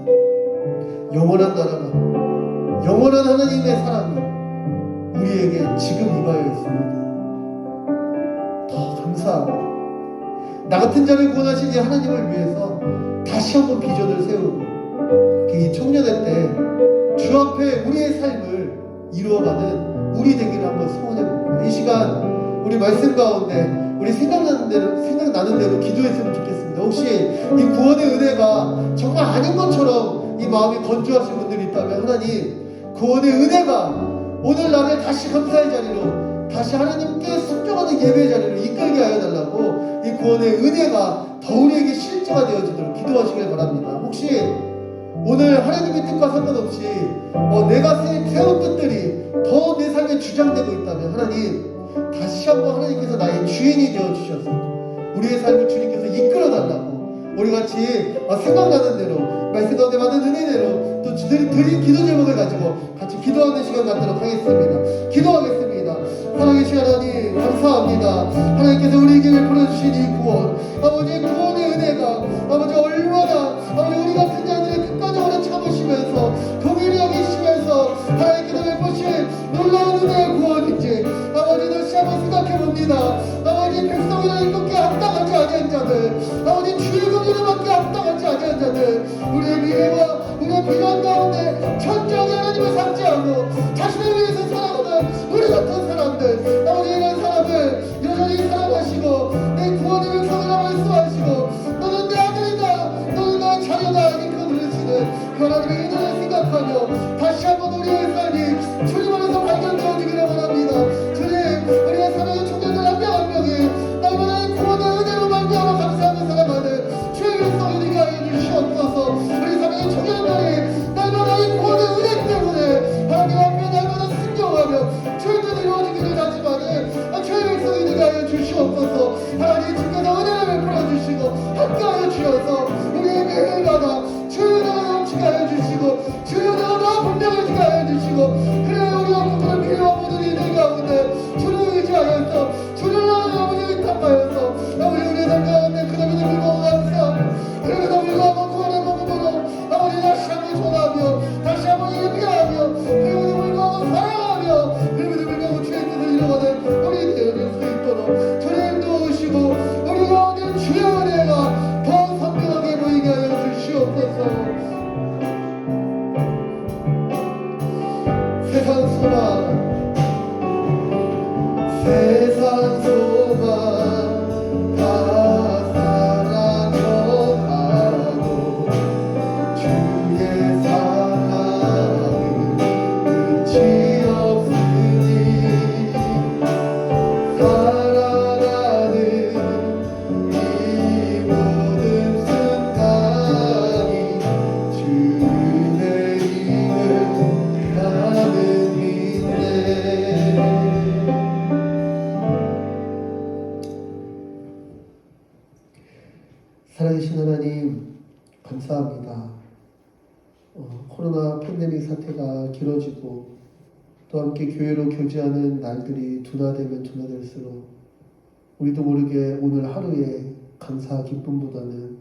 영원한 나라가, 영원한 하나님의 사랑이 우리에게 지금 임하여 있습니다. 더 감사하고 나 같은 자를 구원하신 이 하나님을 위해서 다시 한번 비전을 세우고 이 청년의 때 주 앞에 우리의 삶을 이루어가는 우리 되기를 한번 소원해봅니다. 이 시간 우리 말씀 가운데 우리 생각나는 대로 기도했으면 좋겠습니다. 혹시 이 구원의 은혜가 정말 아닌 것처럼 이 마음이 건조하신 분들이 있다면, 하나님 구원의 은혜가 오늘 나를 다시 감사의 자리로, 다시 하나님께 순종하는 예배의 자리로 이끌게 하여 달라고, 이 구원의 은혜가 더 우리에게 실제가 되어지도록 기도하시길 바랍니다. 혹시 오늘 하나님의 뜻과 상관없이 내가 세운 뜻들이 더 내 삶에 주장되고 있다면, 하나님 다시 한번 하나님께서 나의 주인이 되어주셔서 우리의 삶을 주님께서 이끌어달라고, 우리같이 생각나는 대로 말씀 가운데 받은 은혜대로 또 드린 기도 제목을 가지고 같이 기도하는 시간 갖도록 하겠습니다. 기도하겠습니다. 살아계신 하나님 감사합니다. 하나님께서 우리에게 베풀어주신 이 구원, 아버지 구원의 은혜가 아버지 얼마나 아버지 우리 같은 자들의 끝까지 참으시면서 긍휼히 여기시면서 하나님께서 베푸신 놀라운 은혜의 구원인지 아버지 다시 한번 생각해봅니다. 아버지 백성이라 이렇게 합당하지 아니한 자들, 아버지 주의 긍휼을 받기 합당하지 아니한 자들, 우리의 미래와 우리의 필요한 가운데 철저하게 하나님을 상지하고 자신을 위해서 살아가는 우리 같은 사람들, 아버지 이런 사람을 여전히 사랑하시고 내 구원의 백성을 말씀하시고 너는 내 아들이다, 너는 나의 자녀다 이렇게 부르시는 그 하나님의 인연을 생각하며 다시 한번 우리의 삶이 주님 안에서 발견되어지기를 바랍니다. 주님, 우리의 사랑의 청년들 한 명 한 명이 날마다 구원의 은혜로 말미암아 감사하며 살아가는 주의 백성이 되게 하여 주시옵소서. 우리 사랑의 청년들이 날마다 이 구원의 은혜 때문에 하나님 앞에 날마다 순종하며 주의 뜻을 이루어지기를 다짐하는 주의 백성이 되게 하여 주시옵소서. 하나님 주께서 은혜를 베풀어 주시고 함께하여 주셔서 우리의 매일마다 주의 은혜가 넘치게 하여 주시고 주의 은혜가 더 분명해지게 하여 주시고, 그래 우리가 꿈꾸는 미래와 모든 일들 가운데 주를 의지하여서 주를 아버지 의탁하여서 아버지 우리의 삶 가운데 그럼에도 불구하고 감사하며 그럼에도 불구하고 구원의 복음으로 아버지 다시 한번 전하며 다시 한번 예비하며 그럼에도 불구하고 사랑하며 그럼에도 불구하고 주의 뜻을 이루어가는 우리 되어질 수 있도록 주님 도우시고 우리 가운데 주의 은혜가 더 선명하게 보이게 하여 주시옵소서. 세상 소망 다 사라져가도 주의 사랑은 끝이 없으니 살아가는 이 모든 순간이 주의 이름을 나는 믿네. 살아계신 하나님 감사합니다. 코로나 팬데믹 사태가 길어지고 또 함께 교회로 교제하는 날들이 둔화되면 둔화될수록 우리도 모르게 오늘 하루에 감사 기쁨보다는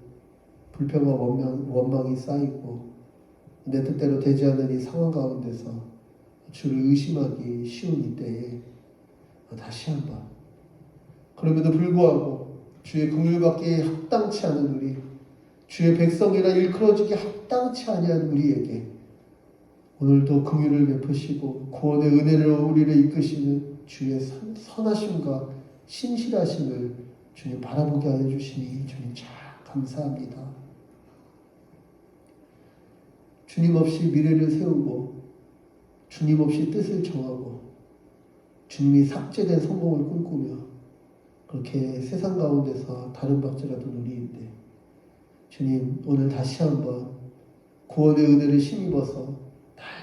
불평과 원망이 쌓이고 내 뜻대로 되지 않는 이 상황 가운데서 주를 의심하기 쉬운 이때에 다시 한번 그럼에도 불구하고 주의 긍휼받기에 합당치 않은 우리, 주의 백성이라 일컬어지기 합당치 아니한 우리에게 오늘도 긍휼을 베푸시고 구원의 은혜로 우리를 이끄시는 주의 선하심과 신실하심을 주님 바라보게 하여 주시니 주님 참 감사합니다. 주님 없이 미래를 세우고 주님 없이 뜻을 정하고 주님이 삭제된 성공을 꿈꾸며 그렇게 세상 가운데서 다른 박자라도 누리는데 주님 오늘 다시 한번 구원의 은혜를 힘입어서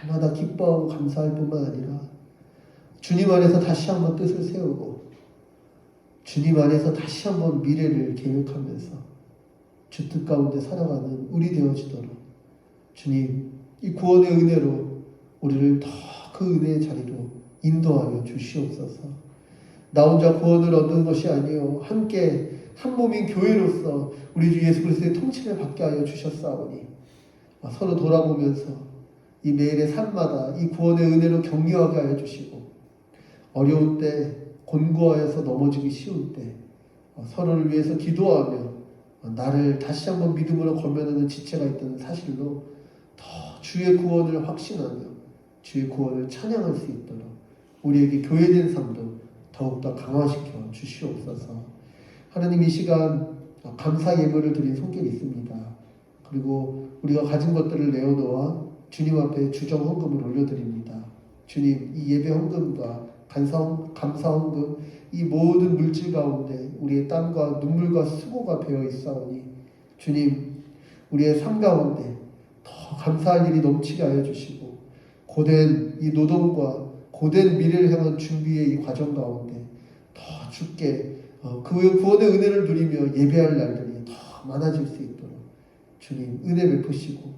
날마다 기뻐하고 감사할 뿐만 아니라 주님 안에서 다시 한번 뜻을 세우고 주님 안에서 다시 한번 미래를 계획하면서 주 뜻 가운데 살아가는 우리 되어지도록 주님 이 구원의 은혜로 우리를 더 그 은혜의 자리로 인도하여 주시옵소서. 나 혼자 구원을 얻는 것이 아니요 함께 한 몸인 교회로서 우리 주 예수 그리스도의 통치를 받게 하여 주셨사오니 서로 돌아보면서 이 매일의 삶마다 이 구원의 은혜로 격려하게 하여 주시고 어려울 때 곤고하여서 넘어지기 쉬울 때 서로를 위해서 기도하며 나를 다시 한번 믿음으로 권면하는 지체가 있다는 사실로 더 주의 구원을 확신하며 주의 구원을 찬양할 수 있도록 우리에게 교회된 삶도 더욱더 강화시켜 주시옵소서. 하나님 이 시간 감사 예물을 드린 손길이 있습니다. 그리고 우리가 가진 것들을 내어놓아 주님 앞에 주정 헌금을 올려드립니다. 주님 이 예배 헌금과 감사 헌금 이 모든 물질 가운데 우리의 땀과 눈물과 수고가 배어 있사오니 주님 우리의 삶 가운데 더 감사할 일이 넘치게 하여 주시고 고된 이 노동과 고된 미래를 향한 준비의 이 과정 가운데 더 주께 그 구원의 은혜를 누리며 예배할 날들이 더 많아질 수 있도록 주님 은혜 베푸시고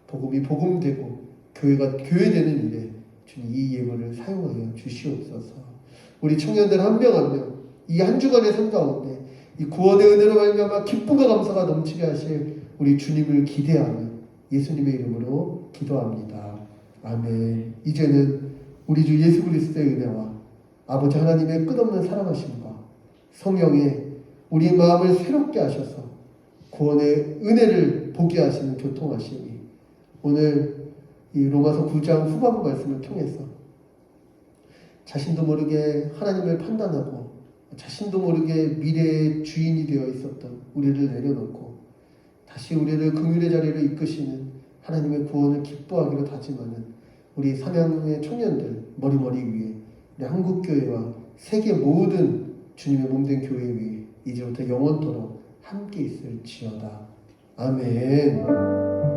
복음이 복음되고 교회가 교회되는 일에 주님 이 예물을 사용하여 주시옵소서. 우리 청년들 한 명 한 명 이 한 주간의 삶 가운데 이 구원의 은혜로 말미암아 기쁨과 감사가 넘치게 하실 우리 주님을 기대하며 예수님의 이름으로 기도합니다. 아멘. 이제는 우리 주 예수 그리스도의 은혜와 아버지 하나님의 끝없는 사랑하심과 성령의 우리 마음을 새롭게 하셔서 구원의 은혜를 보게 하시는 교통하심이 오늘 이 로마서 9장 후반부 말씀을 통해서 자신도 모르게 하나님을 판단하고 자신도 모르게 미래의 주인이 되어 있었던 우리를 내려놓고 다시 우리를 긍휼의 자리로 이끄시는 하나님의 구원을 기뻐하기로 다짐하는 우리 삼양의 청년들 머리머리 위에 우리 한국교회와 세계 모든 주님의 몸된 교회 위에 이제부터 영원토록 함께 있을지어다. 아멘.